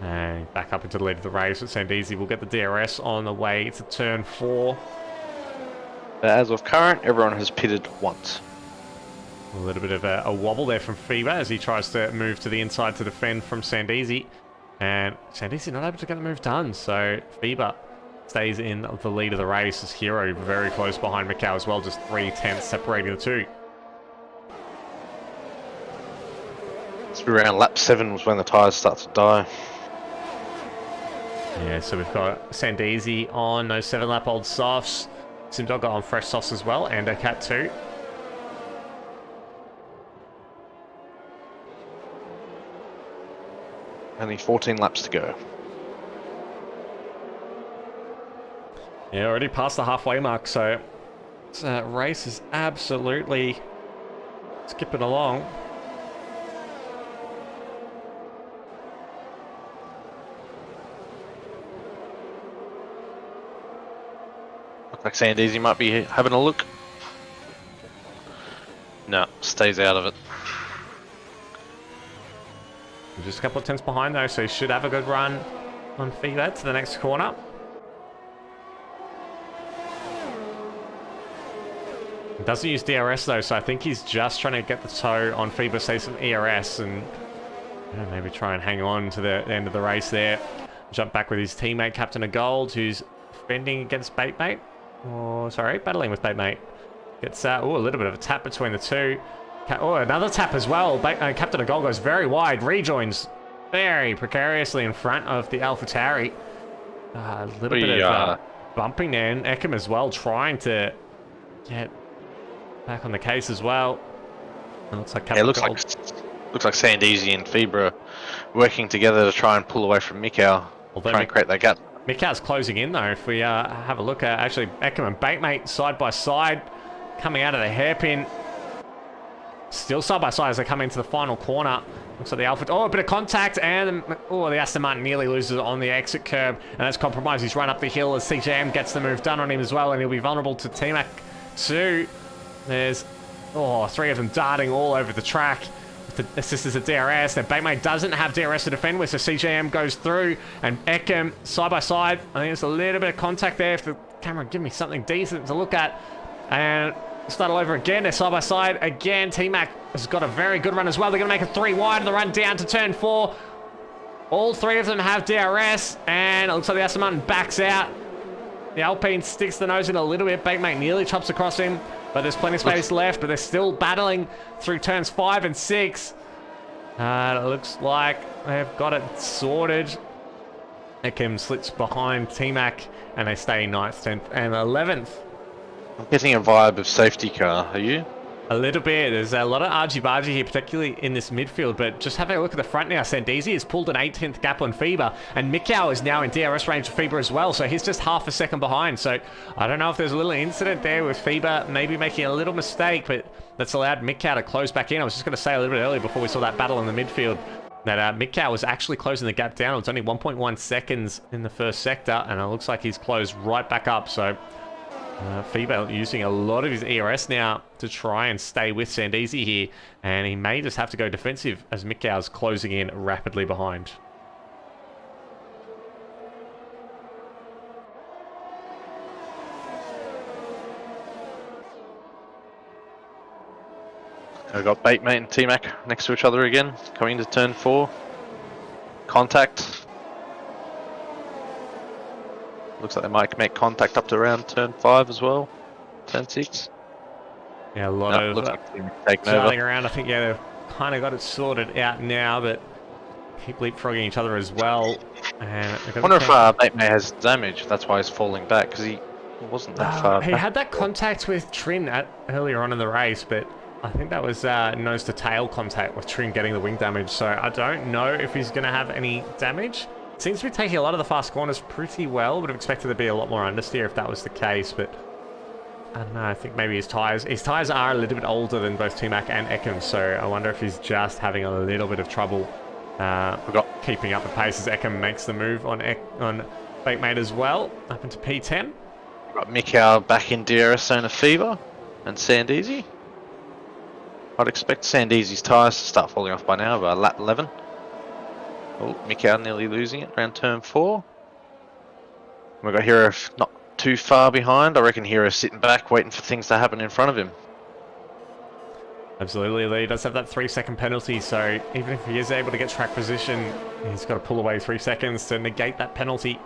And back up into the lead of the race, but Sandisi will get the DRS on the way to turn 4. As of current, everyone has pitted once. A little bit of a wobble there from FIBA as he tries to move to the inside to defend from Sandisi. And Sandisi not able to get the move done, so FIBA stays in the lead of the race as Hero very close behind Mikau as well, just 3/10 separating the two. It's around lap 7 was when the tyres start to die. Yeah, so we've got Sandisi on those 7-lap-old softs. Simdog got on fresh softs as well, and a Cat 2. Only 14 laps to go. Yeah, already past the halfway mark, so this race is absolutely skipping along. Looks like Sandisi might be having a look. No, stays out of it. Just a couple of tenths behind though, so he should have a good run on FIBA to the next corner. He doesn't use DRS though, so I think he's just trying to get the toe on FIBA, say some ERS, and maybe try and hang on to the end of the race there. Jump back with his teammate, Captain of Gold, who's defending against Baitmate. Oh, sorry, battling with Baitmate. Gets a little bit of a tap between the two. Oh, another tap as well. Captain of Gold goes very wide, rejoins very precariously in front of the AlphaTauri. A little bit of bumping there, and Ekim as well trying to get back on the case as well. It looks like Captain looks like Sandisi and FIBA are working together to try and pull away from Mikau, try and create that gap. Mikau's closing in though. If we have a look at actually Ekim and Baitmate side by side, coming out of the hairpin. Still side by side as they come into the final corner. Looks like the Alpha. Oh, a bit of contact, and the Aston Martin nearly loses on the exit curb, and that's compromised. He's run up the hill as CJM gets the move done on him as well, and he'll be vulnerable to T-Mac 2. There's 3 of them darting all over the track. The assisters of DRS. Then Baitmate doesn't have DRS to defend with, so CJM goes through, and Ekim side by side. I think there's a little bit of contact there. If the camera give me something decent to look at, and start all over again. They're side by side again. T-Mac has got a very good run as well. They're going to make it 3 wide on the run down to turn 4. All 3 of them have DRS, and it looks like the Aston Martin backs out. The Alpine sticks the nose in a little bit. Baitmate nearly chops across him, but there's plenty of space left. But they're still battling through turns 5 and 6. It looks like they've got it sorted. Ekim slits behind T-Mac, and they stay 9th, 10th, and 11th. I'm getting a vibe of safety car, are you? A little bit. There's a lot of argy-bargy here, particularly in this midfield, but just having a look at the front now, Sandisi has pulled an 18th gap on FIBA, and Mikau is now in DRS range of FIBA as well, so he's just half a second behind. So I don't know if there's a little incident there with FIBA maybe making a little mistake, but that's allowed Mikau to close back in. I was just going to say a little bit earlier before we saw that battle in the midfield that Mikau was actually closing the gap down. It was only 1.1 seconds in the first sector, and it looks like he's closed right back up. So FIBA using a lot of his ERS now to try and stay with Sandisi here, and he may just have to go defensive as Mikau's closing in rapidly behind. We've got Baitmate and T-Mac next to each other again, coming into turn 4. Contact. Looks like they might make contact up to around turn 5 as well. Turn 6. Yeah, a lot of taking darting around. I think, yeah, they've kind of got it sorted out now, but keep leapfrogging each other as well. And I wonder if Baitmate has damage. That's why he's falling back, because he wasn't that far He back. had that contact with Trin earlier on in the race, but I think that was nose to tail contact with Trin getting the wing damage. So I don't know if he's going to have any damage. Seems to be taking a lot of the fast corners pretty well. Would have expected to be a lot more understeer if that was the case, but I don't know. I think maybe his tyres are a little bit older than both T-Mac and Ekim, so I wonder if he's just having a little bit of trouble keeping up the pace as Ekim makes the move on Baitmate as well, up into P10. Got Mikau back in DRS zone of fever, and Sandeezy. I'd expect Sandeezy's tyres to start falling off by now, by lap 11. Oh, Mikau nearly losing it around turn 4. We've got Hero not too far behind. I reckon Hero sitting back, waiting for things to happen in front of him. Absolutely, he does have that 3-second penalty, so even if he is able to get track position, he's got to pull away 3 seconds to negate that penalty.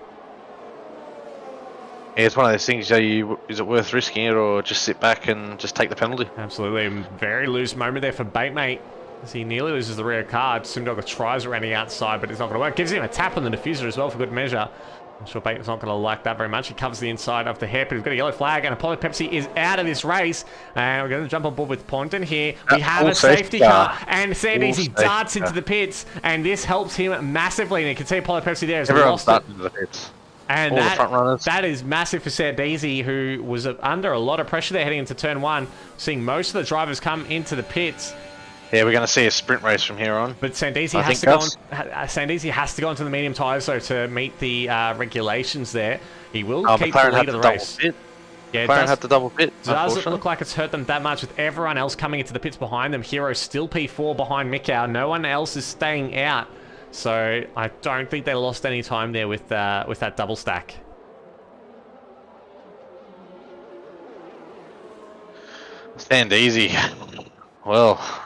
Yeah, it's one of those things, is it worth risking it or just sit back and just take the penalty? Absolutely, very loose moment there for Batemate as he nearly loses the rear car. Simdogger tries around the outside, but it's not going to work. Gives him a tap on the diffuser as well for good measure. I'm sure Bateman's not going to like that very much. He covers the inside of the hairpin. He's got a yellow flag, and Apollo Pepsi is out of this race. And we're going to jump on board with Ponton here. We have a safety car, and Sandeezy darts into the pits, and this helps him massively. And you can see Apollo Pepsi there has lost it. Into the pits. And that is massive for Sandeezy, who was under a lot of pressure there heading into turn 1, seeing most of the drivers come into the pits. Yeah, we're going to see a sprint race from here on. But Sandeezy has to go on. Sandeezy has to go onto the medium tyres though to meet the regulations there. He will keep the lead of the race. Yeah, McLaren had to double pit. Doesn't look like it's hurt them that much with everyone else coming into the pits behind them. Hero still P4 behind Mikau. No one else is staying out, so I don't think they lost any time there with that double stack. Sandeezy. Well.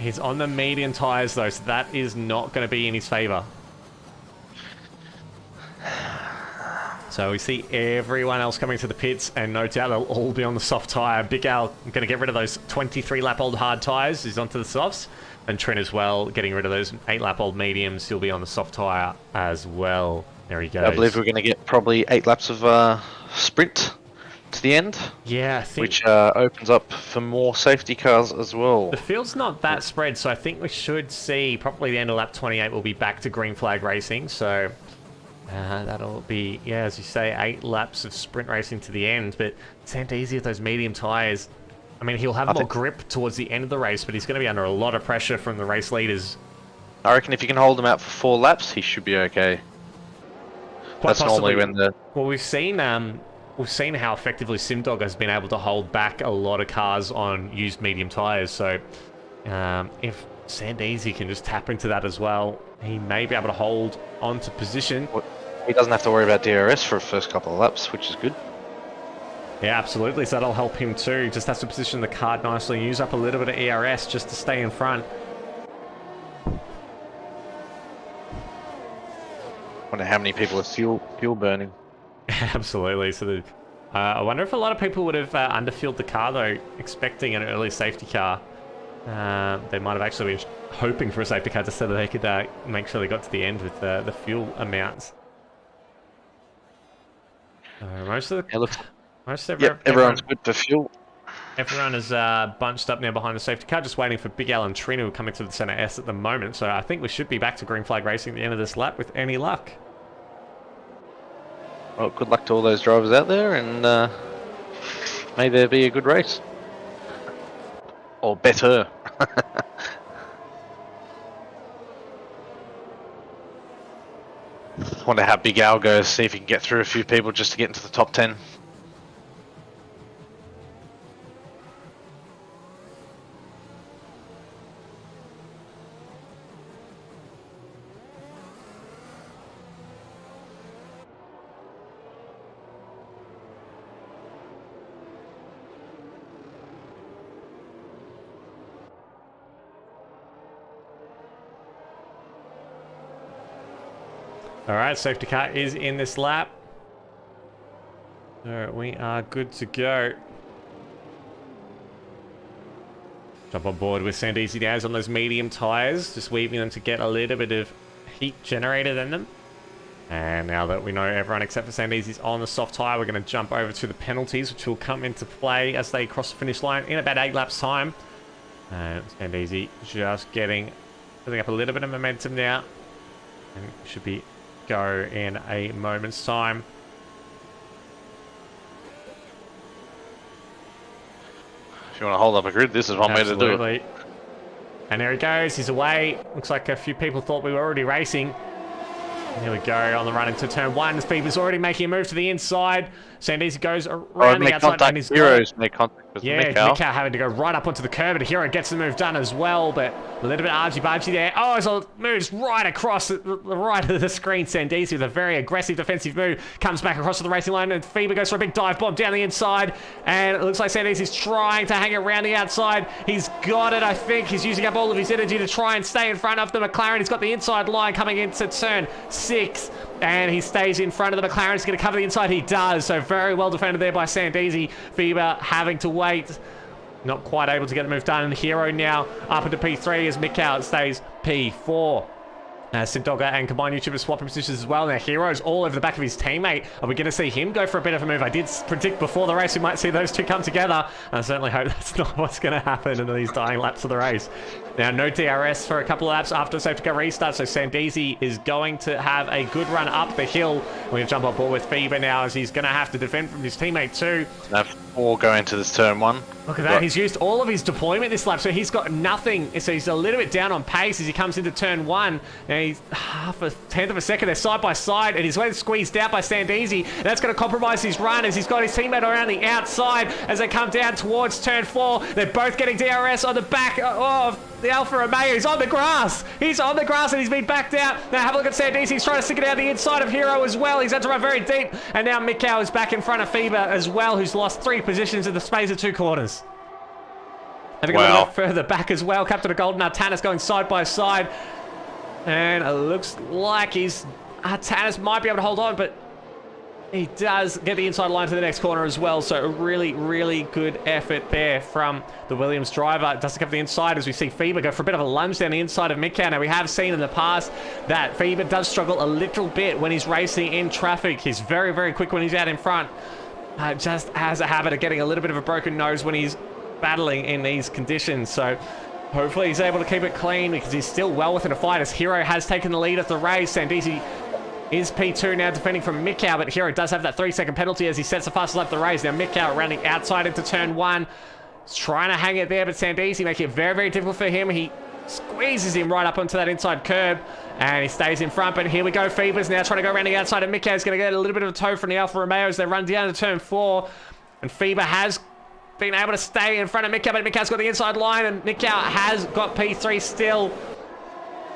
He's on the medium tyres though, so that is not going to be in his favour. So we see everyone else coming to the pits, and no doubt they'll all be on the soft tyre. Big Al going to get rid of those 23-lap-old hard tyres. He's onto the softs. And Trent as well, getting rid of those 8-lap-old mediums. He'll be on the soft tyre as well. There he goes. I believe we're going to get probably 8 laps of sprint to the end. Yeah, I think... Which opens up for more safety cars as well. The field's not that spread, so I think we should see probably the end of lap 28 will be back to green flag racing. So that'll be, yeah, as you say, 8 laps of sprint racing to the end. But Sandeezy with those medium tyres, I mean, he'll have more grip towards the end of the race, but he's going to be under a lot of pressure from the race leaders. I reckon if you can hold him out for 4 laps, he should be okay. That's normally when the... Well, we've seen how effectively Simdog has been able to hold back a lot of cars on used medium tyres. So if Sandeezy can just tap into that as well, he may be able to hold onto position. He doesn't have to worry about DRS for the first couple of laps, which is good. Yeah, absolutely. So that'll help him too. Just has to position the car nicely and use up a little bit of ERS just to stay in front. Wonder how many people are fuel burning. Absolutely. So I wonder if a lot of people would have underfueled the car though, expecting an early safety car. They might have actually been hoping for a safety car just so that they could make sure they got to the end with the fuel amounts. Everyone's good for fuel. Everyone is bunched up now behind the safety car, just waiting for Big Al and Trina, who are coming to the Centre S at the moment. So I think we should be back to green flag racing at the end of this lap with any luck. Well, good luck to all those drivers out there, and may there be a good race. Or better. Wonder how Big Al goes, see if he can get through a few people just to get into the top 10. Alright, safety car is in this lap. So we are good to go. Jump on board with Sandeezy now on those medium tyres, just weaving them to get a little bit of heat generated in them. And now that we know everyone except for Sandeezy's on the soft tyre, we're going to jump over to the penalties, which will come into play as they cross the finish line in about 8 laps time. And Sandeezy just building up a little bit of momentum now. And should be go in a moment's time. If you want to hold up a grid, this is one way to do it. And there he goes, he's away. Looks like a few people thought we were already racing. Here we go on the run into turn 1. Fever's already making a move to the inside. Sandisi goes around the outside. Contact. And he's Heroes make contact with Mikau having to go right up onto the curb, and Hero gets the move done as well, but a little bit argy-bargy there. Oh, as it moves right across the right of the screen. Sandisi with a very aggressive defensive move comes back across to the racing line, and Fever goes for a big dive bomb down the inside, and it looks like Sandisi's trying to hang it around the outside. He's got it, I think. He's using up all of his energy to try and stay in front of the McLaren. He's got the inside line coming into turn 6, and he stays in front of the McLaren. He's going to cover the inside. He does, so very well defended there by Sandisi. Fever having to wait. Not quite able to get the move done. And Hero now up into P3 as Mikau stays P4. Simdogger and Combined YouTubers swapping positions as well. Now Hero's all over the back of his teammate. Are we going to see him go for a bit of a move? I did predict before the race we might see those two come together. I certainly hope that's not what's going to happen in these dying laps of the race. Now no DRS for a couple of laps after a safety car restart, so Sandisi is going to have a good run up the hill. We're going to jump on board with Fever now as he's going to have to defend from his teammate too. All go into this turn 1. Look at that, he's used all of his deployment this lap, so he's got nothing. So he's a little bit down on pace as he comes into turn 1. Now he's half a tenth of a second, they're side by side, and he's getting squeezed out by Sandisi. That's going to compromise his run as he's got his teammate around the outside as they come down towards turn 4. They're both getting DRS on the back of the Alfa Romeo. He's on the grass. He's on the grass and he's been backed out. Now have a look at Sandisi. He's trying to stick it out the inside of Hero as well. He's had to run very deep. And now Mikau is back in front of Fever as well, who's lost 3 positions in the space of 2 corners. Having a little bit further back as well. Captain of Golden Artanis going side by side. And it looks like Artanis might be able to hold on, but he does get the inside line to the next corner as well. So a really, really good effort there from the Williams driver. Doesn't cover the inside as we see Fever go for a bit of a lunge down the inside of Mikau. Now we have seen in the past that Fever does struggle a little bit when he's racing in traffic. He's very, very quick when he's out in front. Just has a habit of getting a little bit of a broken nose when he's battling in these conditions. So hopefully he's able to keep it clean because he's still well within a fight as Hero has taken the lead of the race. Sandisi is P2 now defending from Mikau, but Hero does have that 3-second penalty as he sets the fastest lap of the race. Now Mikau rounding outside into turn 1. He's trying to hang it there, but Sandisi making it very, very difficult for him. He squeezes him right up onto that inside curb and he stays in front. But here we go, Fever's now trying to go around the outside, and Mikau's going to get a little bit of a tow from the Alfa Romeo as they run down to turn 4. And Fever has been able to stay in front of Mikau, but Mikau's got the inside line, and Mikau has got P3 still.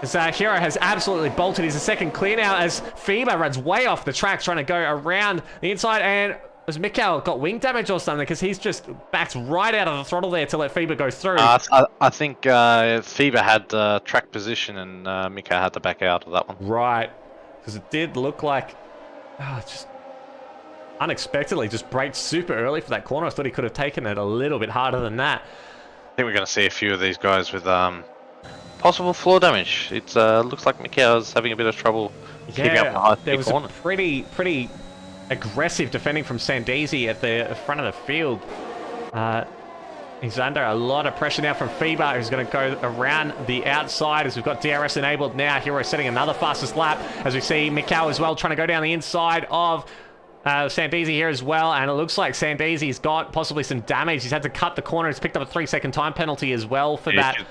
As Hero has absolutely bolted. He's a second clear now as Fever runs way off the track trying to go around the inside. And has Mikau got wing damage or something? Because he's just backed right out of the throttle there to let Fever go through. I think Fever had track position and Mikau had to back out of that one. Right. Because it did look like... just unexpectedly just braked super early for that corner. I thought he could have taken it a little bit harder than that. I think we're going to see a few of these guys with... possible floor damage. It looks like Mikau's having a bit of trouble keeping up the high speed corner. There was a pretty aggressive defending from Sandisi at the front of the field. He's under a lot of pressure now from Fever, who's going to go around the outside as we've got DRS enabled now. Hero setting another fastest lap as we see Mikau as well trying to go down the inside of Sandisi here as well, and it looks like Sandisi's got possibly some damage. He's had to cut the corner. He's picked up a 3-second time penalty as well for that.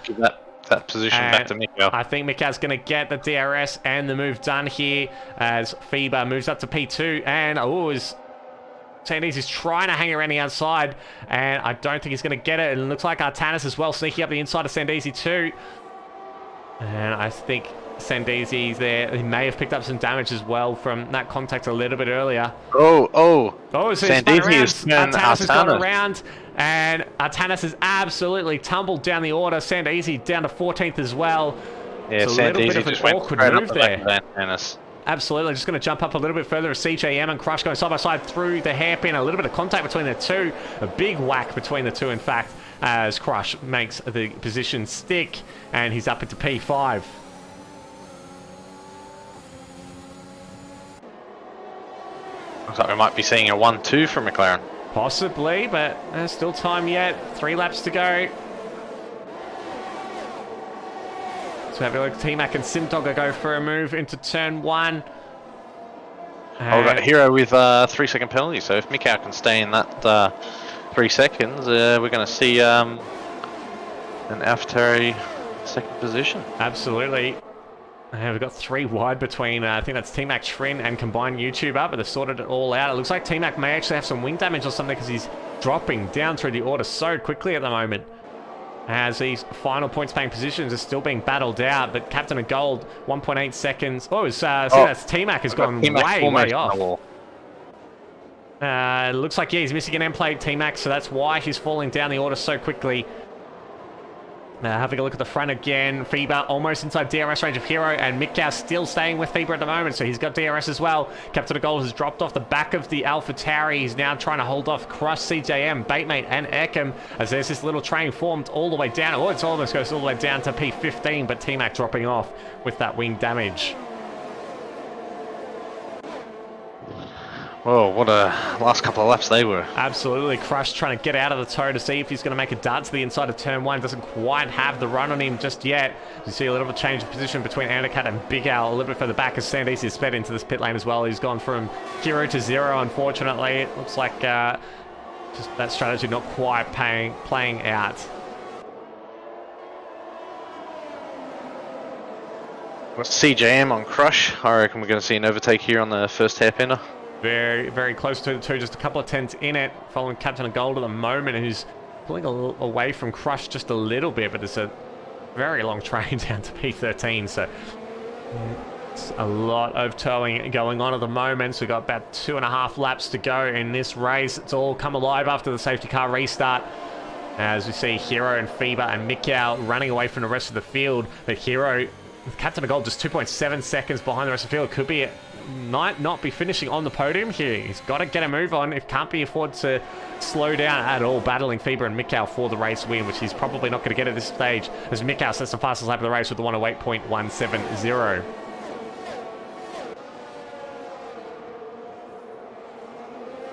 That position back to Mikau. I think Mikau's going to get the DRS and the move done here as Fever moves up to P2. And Sandisi's trying to hang around the outside, and I don't think he's going to get it. And it looks like Artanis as well sneaking up the inside of Sandisi too. And I think Sandisi's there. He may have picked up some damage as well from that contact a little bit earlier. So Sandisi Artanis has gone around, and Artanis has absolutely tumbled down the order. Sandisi down to 14th as well. Yeah, it's a little bit of an awkward move there. Absolutely, just going to jump up a little bit further as CJM and Crush going side by side through the hairpin. A little bit of contact between the two. A big whack between the two, in fact, as Crush makes the position stick, and he's up into P5. Looks like we might be seeing a 1-2 from McLaren. Possibly, but there's still time yet. 3 laps to go. So have a look. T-Mac and Simdogger go for a move into turn 1. We've got Hero with 3-second penalty, so if Mikau can stay in that 3 seconds, we're going to see an AFR second position. Absolutely. And we've got 3 wide between, I think that's T-Mac, Trin, and Combined YouTuber, but they've sorted it all out. It looks like T-Mac may actually have some wing damage or something because he's dropping down through the order so quickly at the moment. As these final points paying positions are still being battled out, but Captain of Gold, 1.8 seconds. Oh, see, that's T-Mac has gone way off. Looks like, yeah, he's missing an end plate, T-Mac, so that's why he's falling down the order so quickly. Having a look at the front again, FIBA almost inside DRS range of Hero, and Mikau still staying with FIBA at the moment, so he's got DRS as well. Captain of Gold has dropped off the back of the Alpha Tauri. He's now trying to hold off Crush, CJM, Baitmate, and Ekim, as there's this little train formed all the way down. Oh, it's almost goes all the way down to P15, but T-Mac dropping off with that wing damage. Whoa, what a last couple of laps they were. Absolutely. Crush trying to get out of the toe to see if he's going to make a dart to the inside of turn 1. Doesn't quite have the run on him just yet. You see a little bit of change of position between Undercat and Big Al a little bit further back as Sandys is sped into this pit lane as well. He's gone from hero to zero, unfortunately. It looks like just that strategy not quite playing out. Got CJM on Crush. I reckon we're going to see an overtake here on the first hairpinner. Very, very close to the two, just a couple of tenths in it, following Captain of Gold at the moment, who's pulling away from Crush just a little bit, but it's a very long train down to P13, so it's a lot of towing going on at the moment. So we've got about 2.5 laps to go in this race. It's all come alive after the safety car restart, as we see Hero and FIBA and Mikau running away from the rest of the field. But Hero, with Captain of Gold just 2.7 seconds behind the rest of the field, could be might not be finishing on the podium here. He's got to get a move on. It can't be afforded to slow down at all, battling FIBA and Mikau for the race win, which he's probably not going to get at this stage, as Mikau sets the fastest lap of the race with the 1:08.170.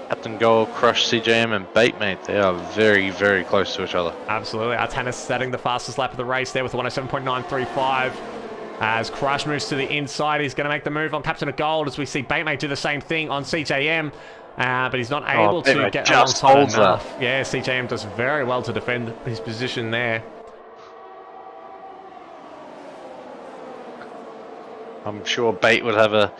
Captain Gold, Crush, CJM, and Baitmate, they are very, very close to each other. Absolutely. Artanis setting the fastest lap of the race there with the 1:07.935. As Crush moves to the inside, he's going to make the move on Captain of Gold, as we see Baitmate do the same thing on CJM, but he's not able to get alongside enough. Yeah, CJM does very well to defend his position there. I'm sure Bait would have a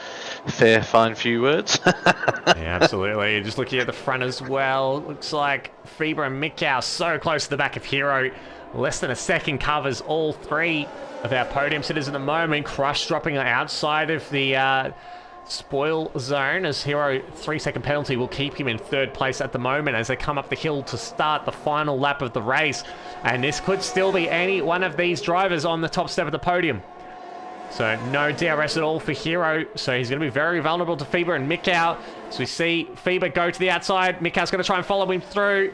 fair, fine few words. Yeah, absolutely. Just looking at the front as well, looks like FIBA and Mikau so close to the back of Hero. Less than a second covers all 3 of our podium sitters at the moment. Crush dropping outside of the spoil zone, as Hero 3-second penalty will keep him in 3rd place at the moment as they come up the hill to start the final lap of the race. And this could still be any one of these drivers on the top step of the podium. So no DRS at all for Hero, so he's going to be very vulnerable to FIBA and Mikau. So we see FIBA go to the outside. Mikau's going to try and follow him through.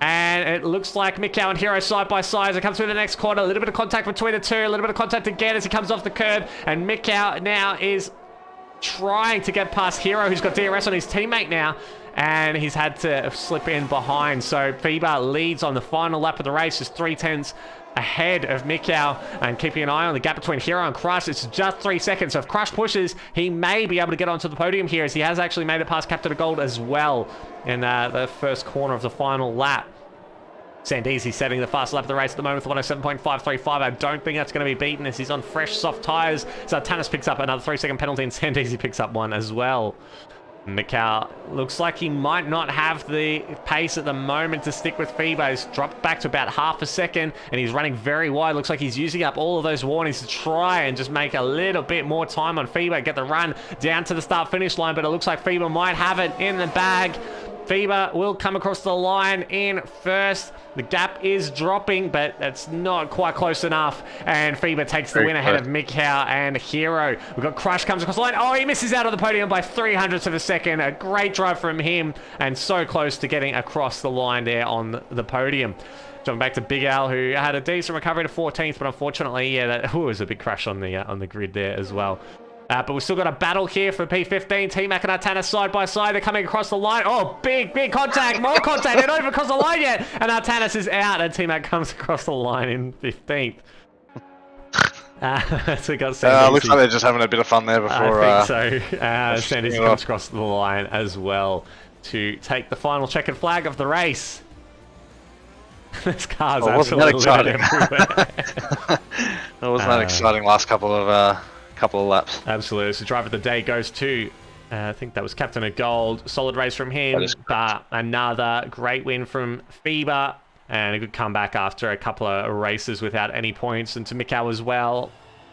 And it looks like Mikau and Hero side by side as it comes through the next corner. A little bit of contact between the two. A little bit of contact again as he comes off the curb. And Mikau now is trying to get past Hero, who's got DRS on his teammate now. And he's had to slip in behind. So FIBA leads on the final lap of the race. Just 3/10 ahead of Mikau, and keeping an eye on the gap between Hero and Crush. It's just 3 seconds. So if Crush pushes, he may be able to get onto the podium here, as he has actually made it past Captain of Gold as well in the first corner of the final lap. Sandesi setting the fast lap of the race at the moment with 1:07.535. I don't think that's going to be beaten, as he's on fresh soft tyres. So Tannis picks up another 3-second penalty, and Sandesi picks up one as well. Mikau looks like he might not have the pace at the moment to stick with FIBA. He's dropped back to about half a second, and he's running very wide. Looks like he's using up all of those warnings to try and just make a little bit more time on FIBA, get the run down to the start-finish line, but it looks like FIBA might have it in the bag. FIBA will come across the line in first. The gap is dropping, but it's not quite close enough. And FIBA takes the win ahead of Mikau and Hero. We've got Crush comes across the line. Oh, he misses out on the podium by 300ths of a second. A great drive from him, and so close to getting across the line there on the podium. Jumping back to Big Al, who had a decent recovery to 14th, but unfortunately, yeah, that was a big crash on the grid there as well. But we've still got a battle here for P15. T-Mac and Artanis side by side. They're coming across the line. Oh, big contact. More contact. They're not even across the line yet. And Artanis is out, and T-Mac comes across the line in 15th. So we got Sandesi. Looks like they're just having a bit of fun there before. I think so. Sandesi comes across the line as well to take the final checkered flag of the race. This car's absolutely everywhere. It wasn't that exciting last couple of couple of laps. Absolutely. So driver of the day goes to, I think that was Captain of Gold. Solid race from him, but another great win from FIBA and a good comeback after a couple of races without any points. And to Mikau as well.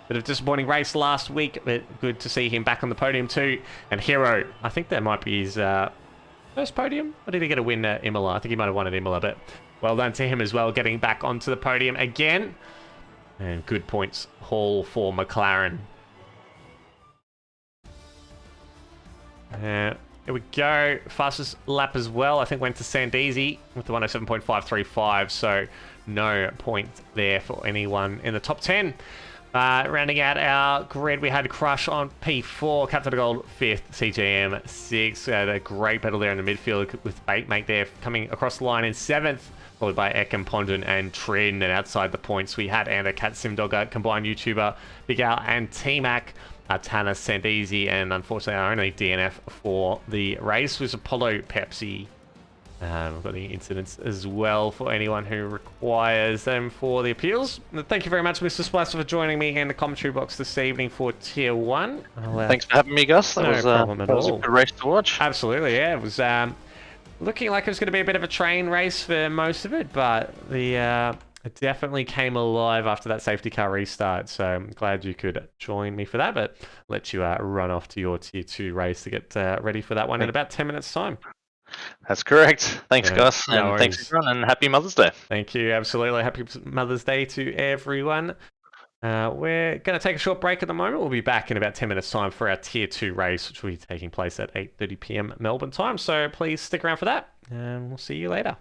Bit of a disappointing race last week, but good to see him back on the podium too. And Hero, I think that might be his first podium. Or did he get a win at Imola? I think he might have won at Imola, but well done to him as well, getting back onto the podium again. And good points haul for McLaren. Here we go. Fastest lap as well, I think, went to Sandesi with the 107.535, so no point there for anyone in the top 10. Rounding out our grid, we had Crush on P4, Captain of Gold 5th, CJM 6th. A great battle there in the midfield with Baitmate there coming across the line in 7th, followed by Ekem, Pondon and Trin. And outside the points, we had Anda, Cat Simdogger, combined YouTuber, Big Al and T-Mac, Tana, Sandesi, and unfortunately our only DNF for the race was Apollo Pepsi. We've got the incidents as well for anyone who requires them for the appeals. Thank you very much, Mr. Splicer, for joining me in the commentary box this evening for Tier 1. Thanks for having me, Gus. That was a good race to watch. Absolutely, yeah. It was looking like it was going to be a bit of a train race for most of it, but it definitely came alive after that safety car restart. So I'm glad you could join me for that, but let you run off to your Tier 2 race to get ready for that one in about 10 minutes' time. That's correct. Thanks, Gus. And thanks, everyone, and happy Mother's Day. Thank you. Absolutely. Happy Mother's Day to everyone. We're going to take a short break at the moment. We'll be back in about 10 minutes' time for our Tier 2 race, which will be taking place at 8:30 p.m. Melbourne time. So please stick around for that, and we'll see you later.